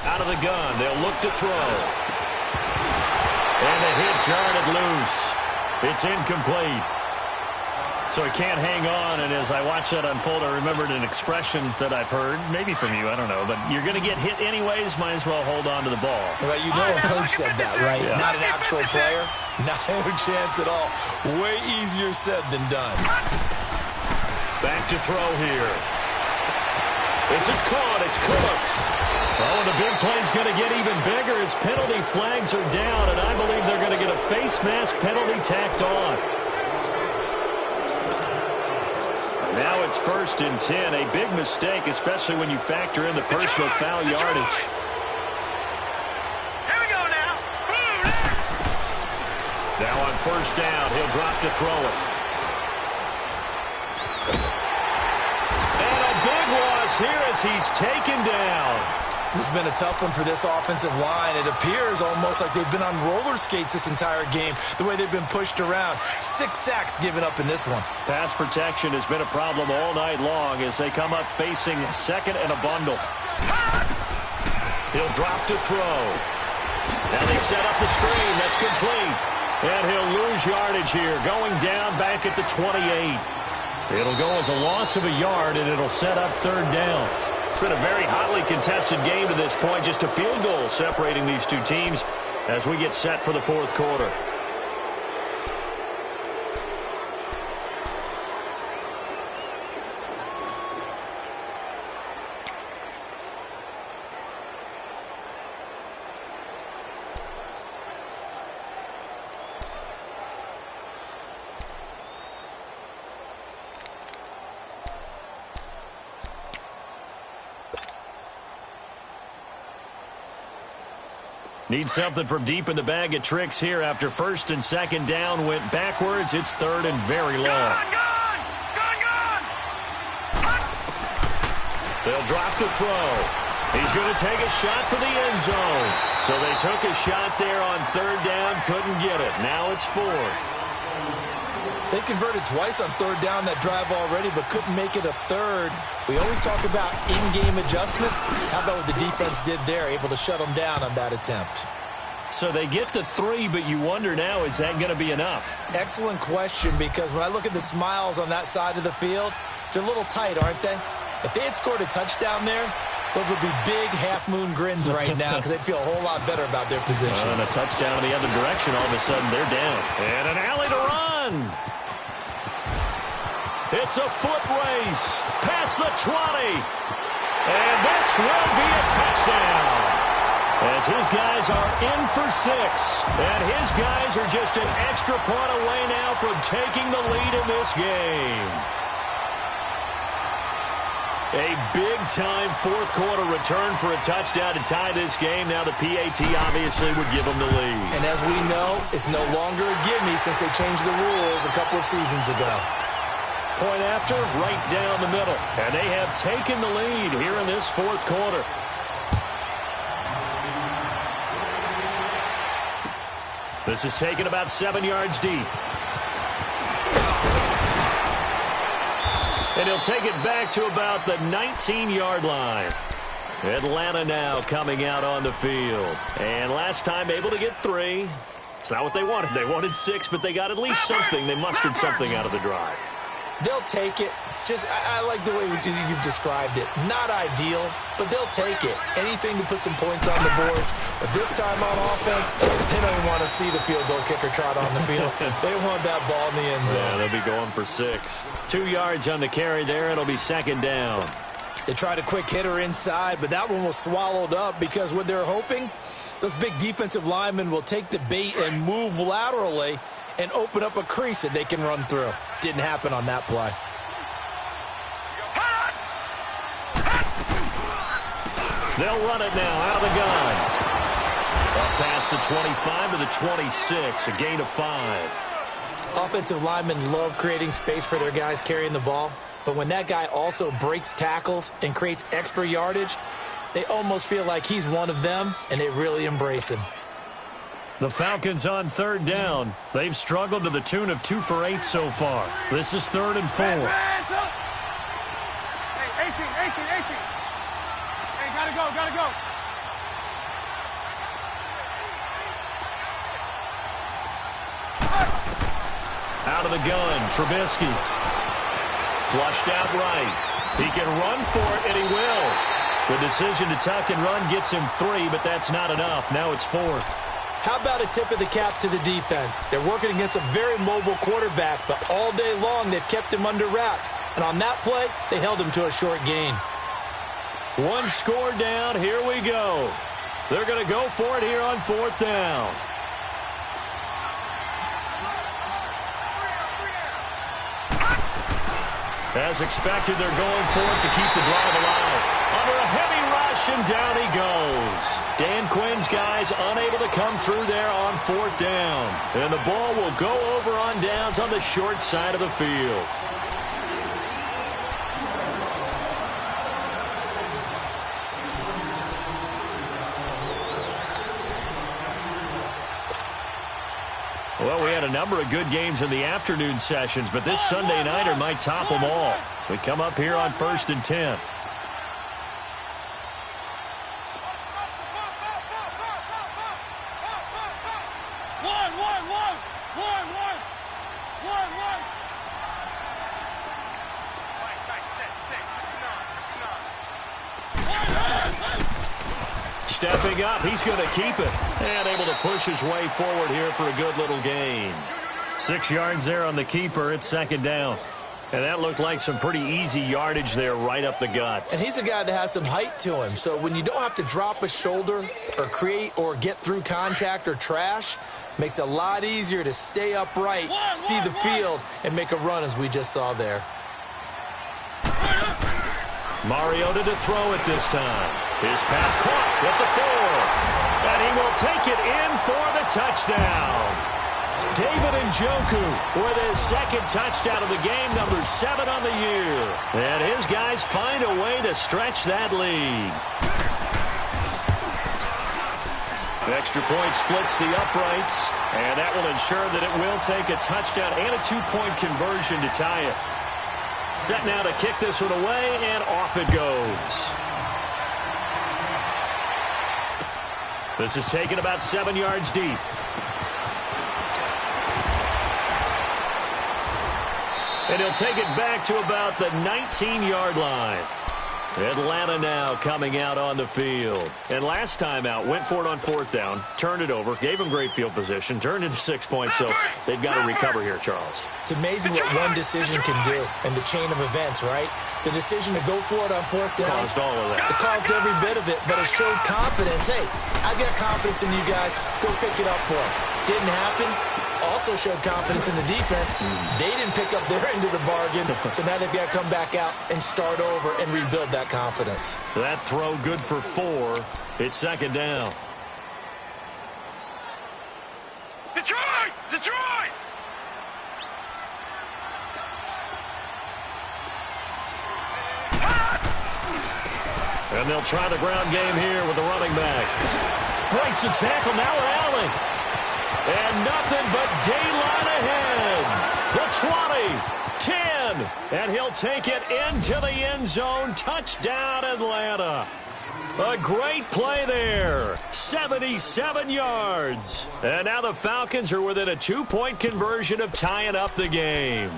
Out of the gun, they'll look to throw. And the hit jarred it loose. It's incomplete. So he can't hang on, and as I watched that unfold, I remembered an expression that I've heard, maybe from you, I don't know, but you're going to get hit anyways, might as well hold on to the ball. Well, you know a coach said that, right? Yeah. Not an actual player. No chance at all. Way easier said than done. Back to throw here. This is caught. It's Cooks. Oh, and the big play's going to get even bigger as penalty flags are down, and I believe they're going to get a face mask penalty tacked on. Now it's 1st and 10. A big mistake, especially when you factor in the personal foul yardage. Here we go now. Now on 1st down, he'll drop to throw it. And a big loss here as he's taken down. This has been a tough one for this offensive line. It appears almost like they've been on roller skates this entire game, the way they've been pushed around. 6 sacks given up in this one. Pass protection has been a problem all night long as they come up facing 2nd and a bundle. He'll drop to throw. Now they set up the screen. That's complete. And he'll lose yardage here, going down back at the 28. It'll go as a loss of a yard, and it'll set up 3rd down. It's been a very hotly contested game to this point. Just a field goal separating these two teams as we get set for the 4th quarter. Need something from deep in the bag of tricks here after 1st and 2nd down went backwards. It's 3rd and very long. Gun! They'll drop to throw. He's going to take a shot for the end zone. So they took a shot there on 3rd down, couldn't get it. Now it's 4th. They converted twice on third down that drive already, but couldn't make it a third. We always talk about in-game adjustments. How about what the defense did there, able to shut them down on that attempt? So they get the 3, but you wonder now, is that going to be enough? Excellent question, because when I look at the smiles on that side of the field, they're a little tight, aren't they? If they had scored a touchdown there, those would be big half-moon grins right now because they'd feel a whole lot better about their position. And a touchdown in the other direction, all of a sudden they're down. And an alley to run. It's a foot race past the 20. And this will be a touchdown. As his guys are in for 6. And his guys are just an extra point away now from taking the lead in this game. A big-time fourth-quarter return for a touchdown to tie this game. Now the PAT obviously would give them the lead. And as we know, it's no longer a gimme since they changed the rules a couple of seasons ago. Point after, right down the middle. And they have taken the lead here in this fourth quarter. This is taken about 7 yards deep. And he'll take it back to about the 19-yard line. Atlanta now coming out on the field. And last time able to get 3. It's not what they wanted. They wanted 6, but they got at least something. They mustered something out of the drive. They'll take it. I like the way you've described it. Not ideal, but they'll take it. Anything to put some points on the board. But this time on offense, they don't want to see the field goal kicker trot on the field. They want that ball in the end zone. Yeah, they'll be going for 6. 2 yards on the carry there. It'll be second down. They tried a quick hitter inside, but that one was swallowed up because what they're hoping, those big defensive linemen will take the bait and move laterally and open up a crease that they can run through. Didn't happen on that play. They'll run it now out of the gun. Up past the 25 to the 26, a gain of 5. Offensive linemen love creating space for their guys carrying the ball, but when that guy also breaks tackles and creates extra yardage, they almost feel like he's one of them, and they really embrace him. The Falcons on third down. They've struggled to the tune of 2 for 8 so far. This is 3rd and 4. Hey, 18. Hey, gotta go. Out of the gun, Trubisky. Flushed out right. He can run for it, and he will. The decision to tuck and run gets him 3, but that's not enough. Now it's 4th. How about a tip of the cap to the defense? They're working against a very mobile quarterback, but all day long they've kept him under wraps. And on that play, they held him to a short gain. 1 score down. Here we go. They're going to go for it here on 4th down. As expected, they're going for it to keep the drive alive. Under a heavy rush, and down he goes. Dan Quinn's guys unable to come through there on 4th down. And the ball will go over on downs on the short side of the field. Well, we had a number of good games in the afternoon sessions, but this Sunday nighter might top them all. So we come up here on 1st and 10. Stepping up, he's going to keep it. And able to push his way forward here for a good little gain. 6 yards there on the keeper. It's 2nd down. And that looked like some pretty easy yardage there right up the gut. And he's a guy that has some height to him. So when you don't have to drop a shoulder or create or get through contact or trash, makes it a lot easier to stay upright, see the field, and make a run as we just saw there. Mariota to throw it this time. His pass caught at the 4. And he will take it in for the touchdown. David Njoku with his 2nd touchdown of the game, number 7 on the year. And his guys find a way to stretch that lead. Extra point splits the uprights, and that will ensure that it will take a touchdown and a two-point conversion to tie it. Set now to kick this one away, and off it goes. This is taken about 7 yards deep. And he'll take it back to about the 19-yard line. Atlanta now coming out on the field. And last time out, went for it on 4th down, turned it over, gave them great field position, turned into 6 points, so they've got to recover here, Charles. It's amazing what one decision can do in the chain of events, right? The decision to go for it on 4th down. Caused all of that. It caused every bit of it, but it showed confidence. Hey, I've got confidence in you guys. Go pick it up for them. Didn't happen. Also showed confidence in the defense. They didn't pick up their end of the bargain, so now they've got to come back out and start over and rebuild that confidence. That throw good for 4. It's 2nd down. Detroit! Detroit! And they'll try the ground game here with the running back. Breaks the tackle now with Allen. And nothing but daylight ahead. The 20, 10, and he'll take it into the end zone. Touchdown, Atlanta. A great play there. 77 yards. And now the Falcons are within a 2-point conversion of tying up the game.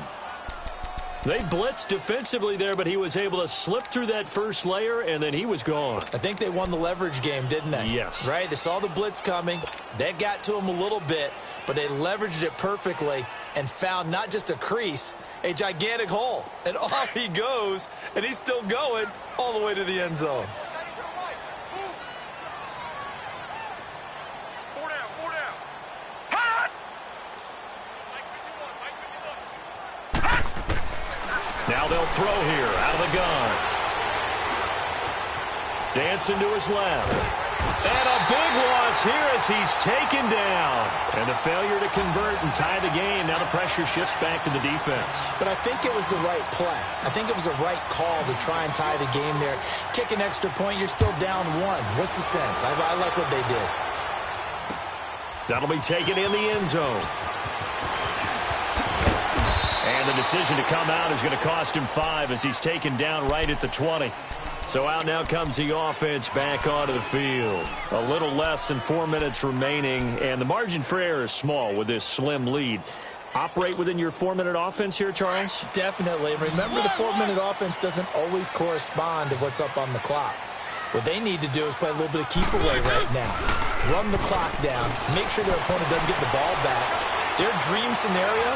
They blitzed defensively there, but he was able to slip through that first layer, and then he was gone. I think they won the leverage game, didn't they? Yes. Right? They saw the blitz coming. That got to him a little bit, but they leveraged it perfectly and found not just a crease, a gigantic hole. And off he goes, and he's still going all the way to the end zone. Now they'll throw here out of the gun. Dancing to his left. And a big loss here as he's taken down. And a failure to convert and tie the game. Now the pressure shifts back to the defense. But I think it was the right play. I think it was the right call to try and tie the game there. Kick an extra point, you're still down 1. What's the sense? I like what they did. That'll be taken in the end zone. And the decision to come out is going to cost him 5 as he's taken down right at the 20. So out now comes the offense back onto the field. A little less than 4 minutes remaining, and the margin for error is small with this slim lead. Operate within your 4-minute offense here, Charles? Definitely. Remember, the 4-minute offense doesn't always correspond to what's up on the clock. What they need to do is play a little bit of keep away right now. Run the clock down. Make sure their opponent doesn't get the ball back. Their dream scenario,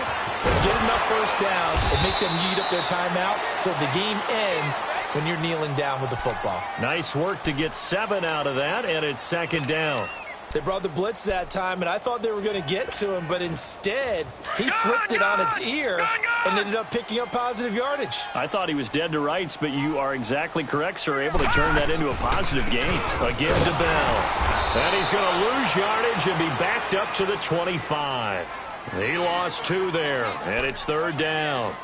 get enough first downs and make them eat up their timeouts so the game ends when you're kneeling down with the football. Nice work to get 7 out of that, and it's 2nd down. They brought the blitz that time, and I thought they were going to get to him, but instead, he flipped it on its ear and ended up picking up positive yardage. I thought he was dead to rights, but you are exactly correct, sir. Able to turn that into a positive gain. Again to Bell. And he's going to lose yardage and be backed up to the 25. He lost 2 there, and it's 3rd down.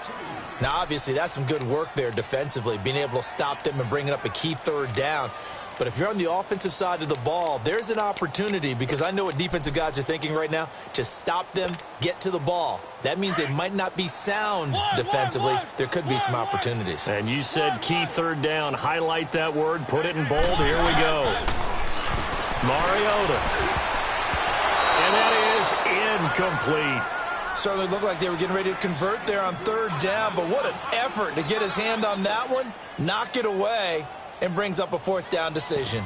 Now, obviously, that's some good work there defensively, being able to stop them and bringing up a key 3rd down. But if you're on the offensive side of the ball, there's an opportunity, because I know what defensive guys are thinking right now. Just stop them, get to the ball. That means they might not be sound defensively. There could be some opportunities. And you said key 3rd down. Highlight that word. Put it in bold. Here we go. Mariota. And that is incomplete. Certainly looked like they were getting ready to convert there on 3rd down, but what an effort to get his hand on that one, knock it away, and brings up a 4th down decision.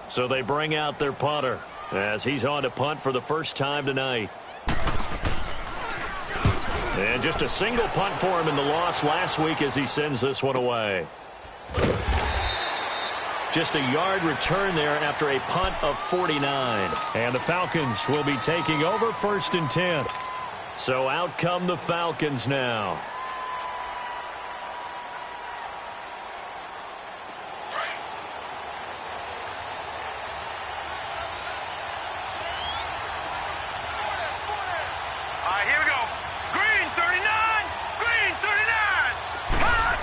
So they bring out their punter as he's on to punt for the first time tonight. And just a single punt for him in the loss last week as he sends this one away. Just a yard return there after a punt of 49. And the Falcons will be taking over 1st and 10. So out come the Falcons now. All right, here we go. Green 39. Green 39. Hot.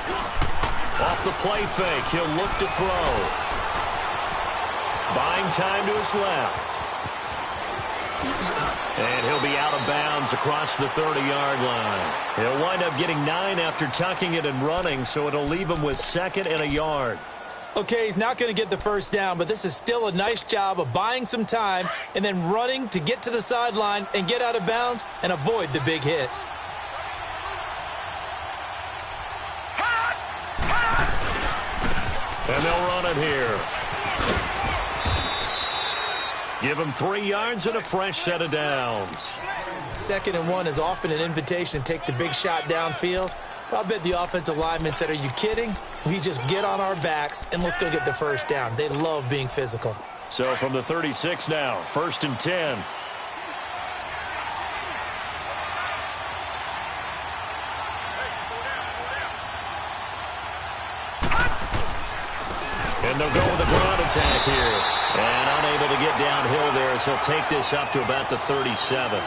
play fake. He'll look to throw. Buying time to his left. And he'll be out of bounds across the 30-yard line. He'll wind up getting 9 after tucking it and running, so it'll leave him with 2nd and a yard. Okay, he's not going to get the first down, but this is still a nice job of buying some time and then running to get to the sideline and get out of bounds and avoid the big hit. And they'll run it here. Give him 3 yards and a fresh set of downs. 2nd and 1 is often an invitation to take the big shot downfield. I bet the offensive lineman said, "Are you kidding? We just get on our backs and let's go get the first down." They love being physical. So from the 36 now, 1st and 10. And they'll go with a ground attack here. And unable to get downhill there, as he'll take this up to about the 37.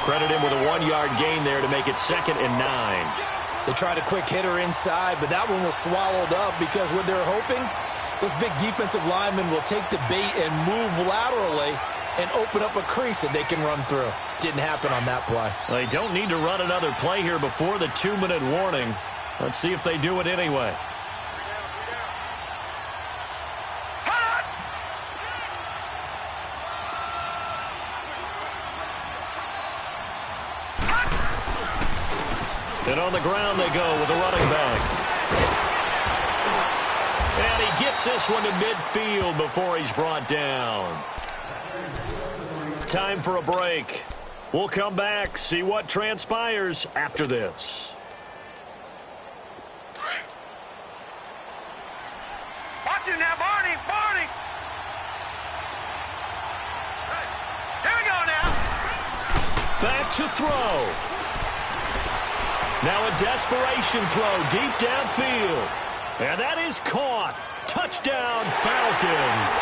Credit him with a 1-yard gain there to make it 2nd and 9. They tried a quick hitter inside, but that one was swallowed up because what they're hoping, those big defensive linemen will take the bait and move laterally and open up a crease that they can run through. Didn't happen on that play. They don't need to run another play here before the 2-minute warning. Let's see if they do it anyway. And on the ground they go with a running back. And he gets this one to midfield before he's brought down. Time for a break. We'll come back, see what transpires after this. Watch it now, Barney! Barney! Here we go now! Back to throw. Now a desperation throw deep downfield. And that is caught. Touchdown, Falcons.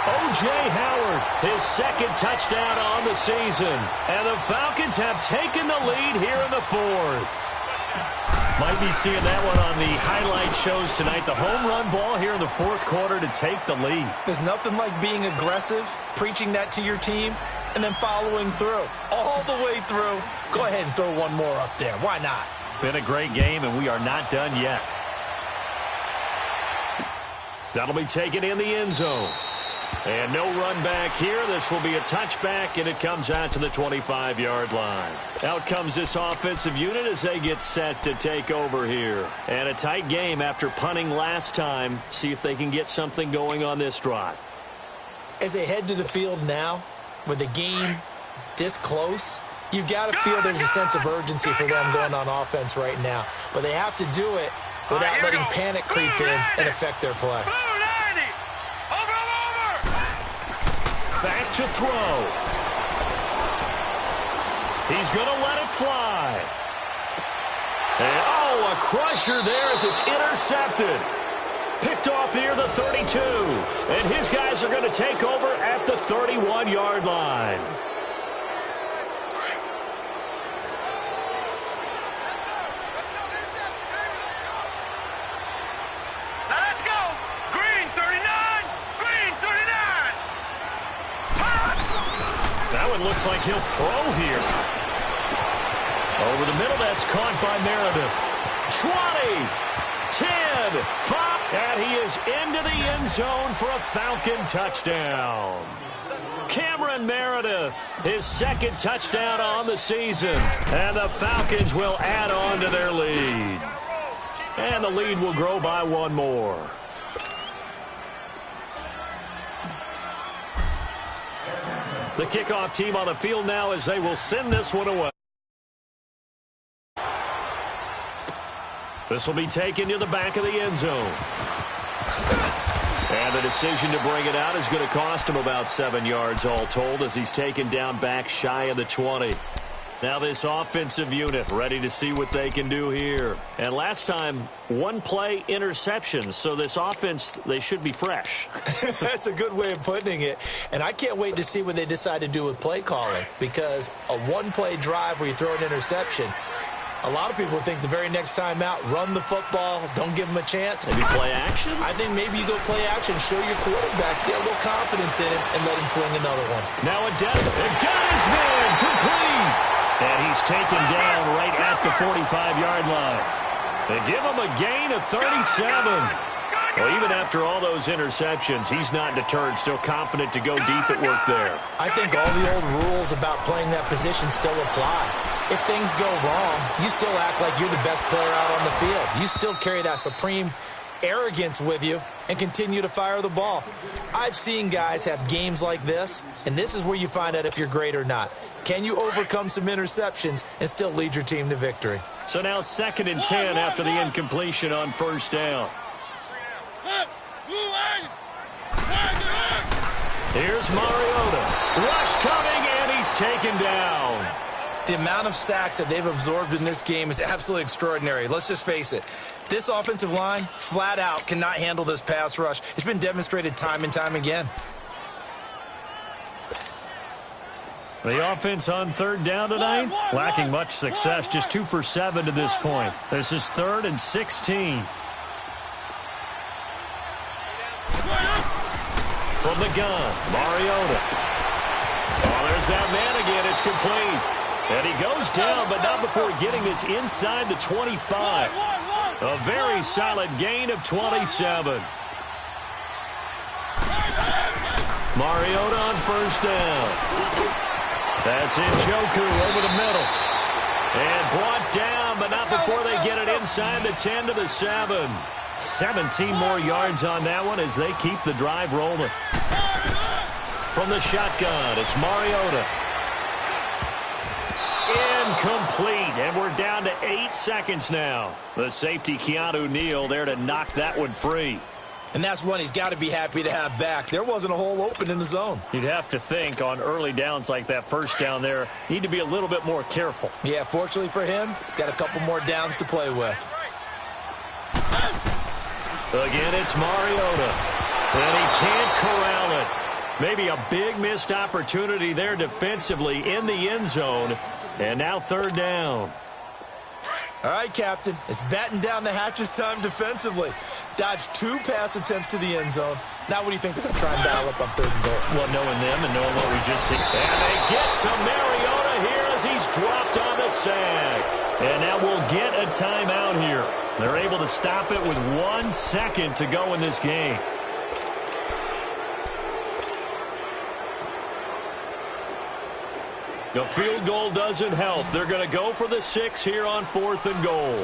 O.J. Howard, his 2nd touchdown on the season. And the Falcons have taken the lead here in the 4th. Might be seeing that one on the highlight shows tonight. The home run ball here in the 4th quarter to take the lead. There's nothing like being aggressive, preaching that to your team, and then following through. All the way through. Go ahead and throw one more up there. Why not? Been a great game, and we are not done yet. That'll be taken in the end zone. And no run back here. This will be a touchback, and it comes out to the 25-yard line. Out comes this offensive unit as they get set to take over here. And a tight game after punting last time. See if they can get something going on this drive. As they head to the field now, with the game this close, you've got to feel there's a sense of urgency for them going on offense right now. But they have to do it without letting panic creep in and affect their play. Back to throw. He's going to let it fly. And, oh, a crusher there as it's intercepted. Picked off here the 32. And his guys are going to take over at the 31-yard line. Let's go! Green 39! Green 39! That one looks like he'll throw here. Over the middle, that's caught by Meredith. 20, 10, 5, and he is into the end zone for a Falcon touchdown. Cameron Meredith, his 2nd touchdown on the season, and the Falcons will add on to their lead. And the lead will grow by 1 more. The kickoff team on the field now as they will send this one away. This will be taken to the back of the end zone. And the decision to bring it out is going to cost him about 7 yards all told as he's taken down back shy of the 20. Now this offensive unit ready to see what they can do here. And last time, 1-play interceptions. So this offense, they should be fresh. That's a good way of putting it. And I can't wait to see what they decide to do with play calling. Because a 1-play drive where you throw an interception, A lot of people think the very next time out, run the football, don't give him a chance. Maybe play action? I think maybe you go play action, show your quarterback, get a little confidence in him, and let him fling another one. Now a death. It got his man complete. And he's taken down right at the 45-yard line. They give him a gain of 37. Well, even after all those interceptions, he's not deterred, still confident to go deep at work there. I think all the old rules about playing that position still apply. If things go wrong, you still act like you're the best player out on the field. You still carry that supreme arrogance with you and continue to fire the ball. I've seen guys have games like this, and this is where you find out if you're great or not. Can you overcome some interceptions and still lead your team to victory? So now 2nd and 10 after the incompletion on first down. Here's Mariota. Rush coming, and he's taken down. The amount of sacks that they've absorbed in this game is absolutely extraordinary. Let's just face it. This offensive line, flat out, cannot handle this pass rush. It's been demonstrated time and time again. The offense on 3rd down tonight, lacking much success, just 2 for 7 to this point. This is 3rd and 16. From the gun, Mariota. Oh, there's that man again. It's complete. And he goes down, but not before getting this inside the 25. A very solid gain of 27. Mariota on first down. That's Njoku over the middle. And brought down, but not before they get it inside the 10 to the 7. 17 more yards on that one as they keep the drive rolling. From the shotgun, it's Mariota. Incomplete, and we're down to 8 seconds now. The safety, Keanu Neal, there to knock that one free. And that's one he's got to be happy to have back. There wasn't a hole open in the zone. You'd have to think on early downs like that first down there, need to be a little bit more careful. Yeah, fortunately for him, got a couple more downs to play with. Again, it's Mariota. And he can't corral it. Maybe a big missed opportunity there defensively in the end zone. And now 3rd down. All right, Captain. It's batten down the hatches time defensively. Dodged 2 pass attempts to the end zone. Now what do you think they're going to try and dial up on 3rd and goal? Well, knowing them and knowing what we just see. And they get to Mariota here as he's dropped on the sack. And now we'll get a timeout here. They're able to stop it with 1 second to go in this game. The field goal doesn't help. They're going to go for the 6 here on 4th and goal.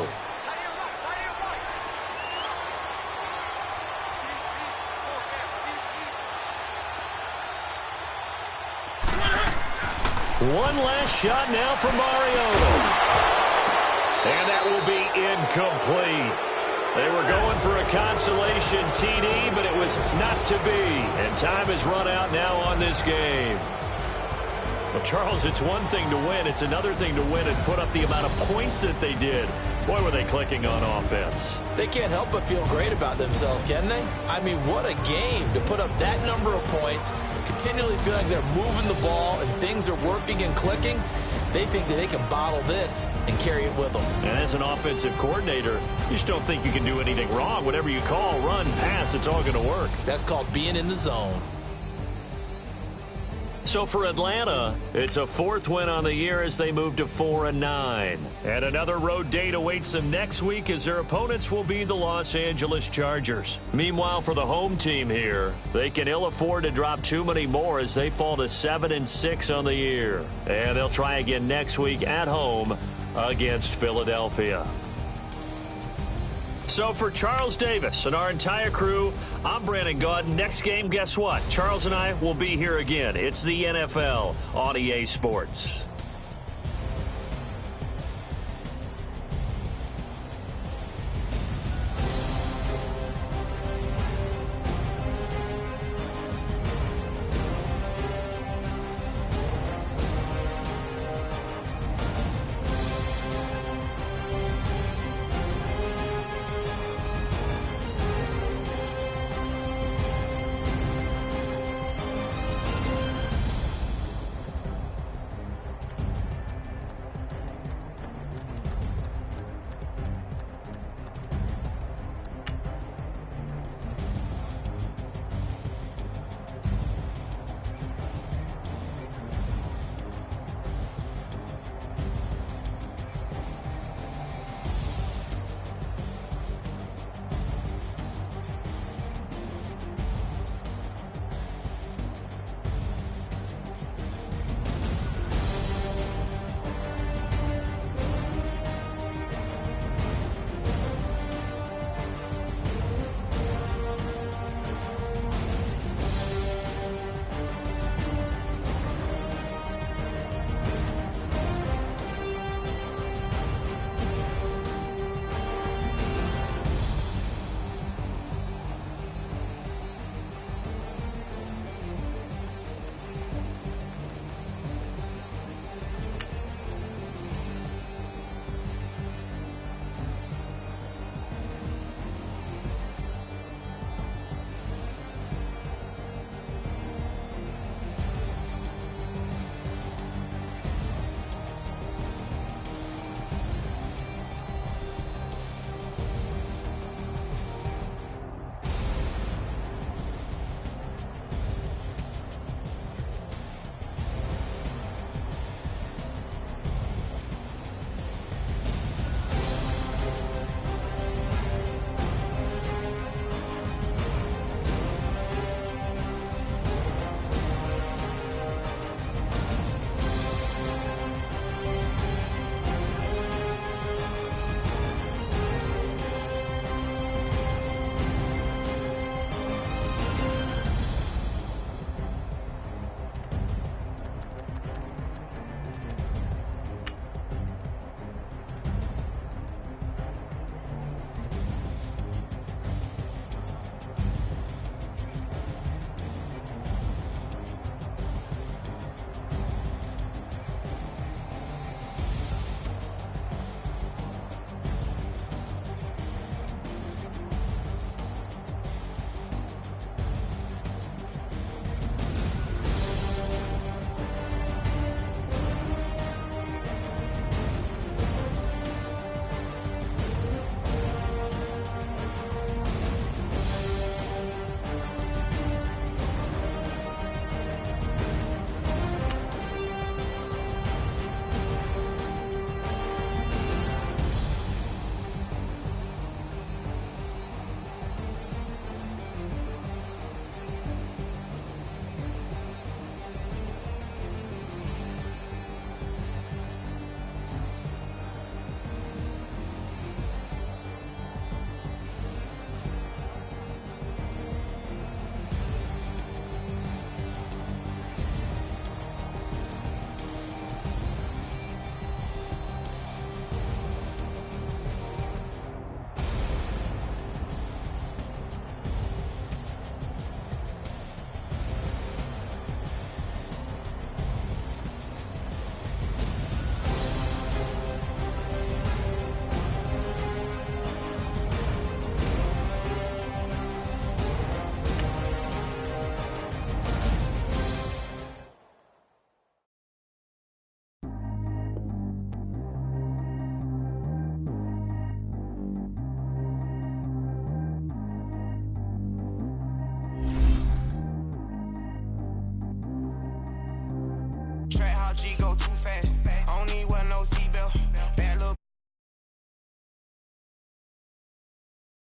One last shot now for Mariota. And that will be incomplete. They were going for a consolation TD, but it was not to be. And time has run out now on this game. Well, Charles, it's one thing to win. It's another thing to win and put up the amount of points that they did. Boy, were they clicking on offense. They can't help but feel great about themselves, can they? I mean, what a game to put up that number of points, continually feel like they're moving the ball and things are working and clicking. They think that they can bottle this and carry it with them. And as an offensive coordinator, you just don't think you can do anything wrong. Whatever you call, run, pass, it's all going to work. That's called being in the zone. So for Atlanta, it's a 4th win on the year as they move to 4-9. And another road date awaits them next week as their opponents will be the Los Angeles Chargers. Meanwhile, for the home team here, they can ill afford to drop too many more as they fall to 7-6 on the year. And they'll try again next week at home against Philadelphia. So for Charles Davis and our entire crew, I'm Brandon Gaudin. Next game, guess what? Charles and I will be here again. It's the NFL on EA Sports.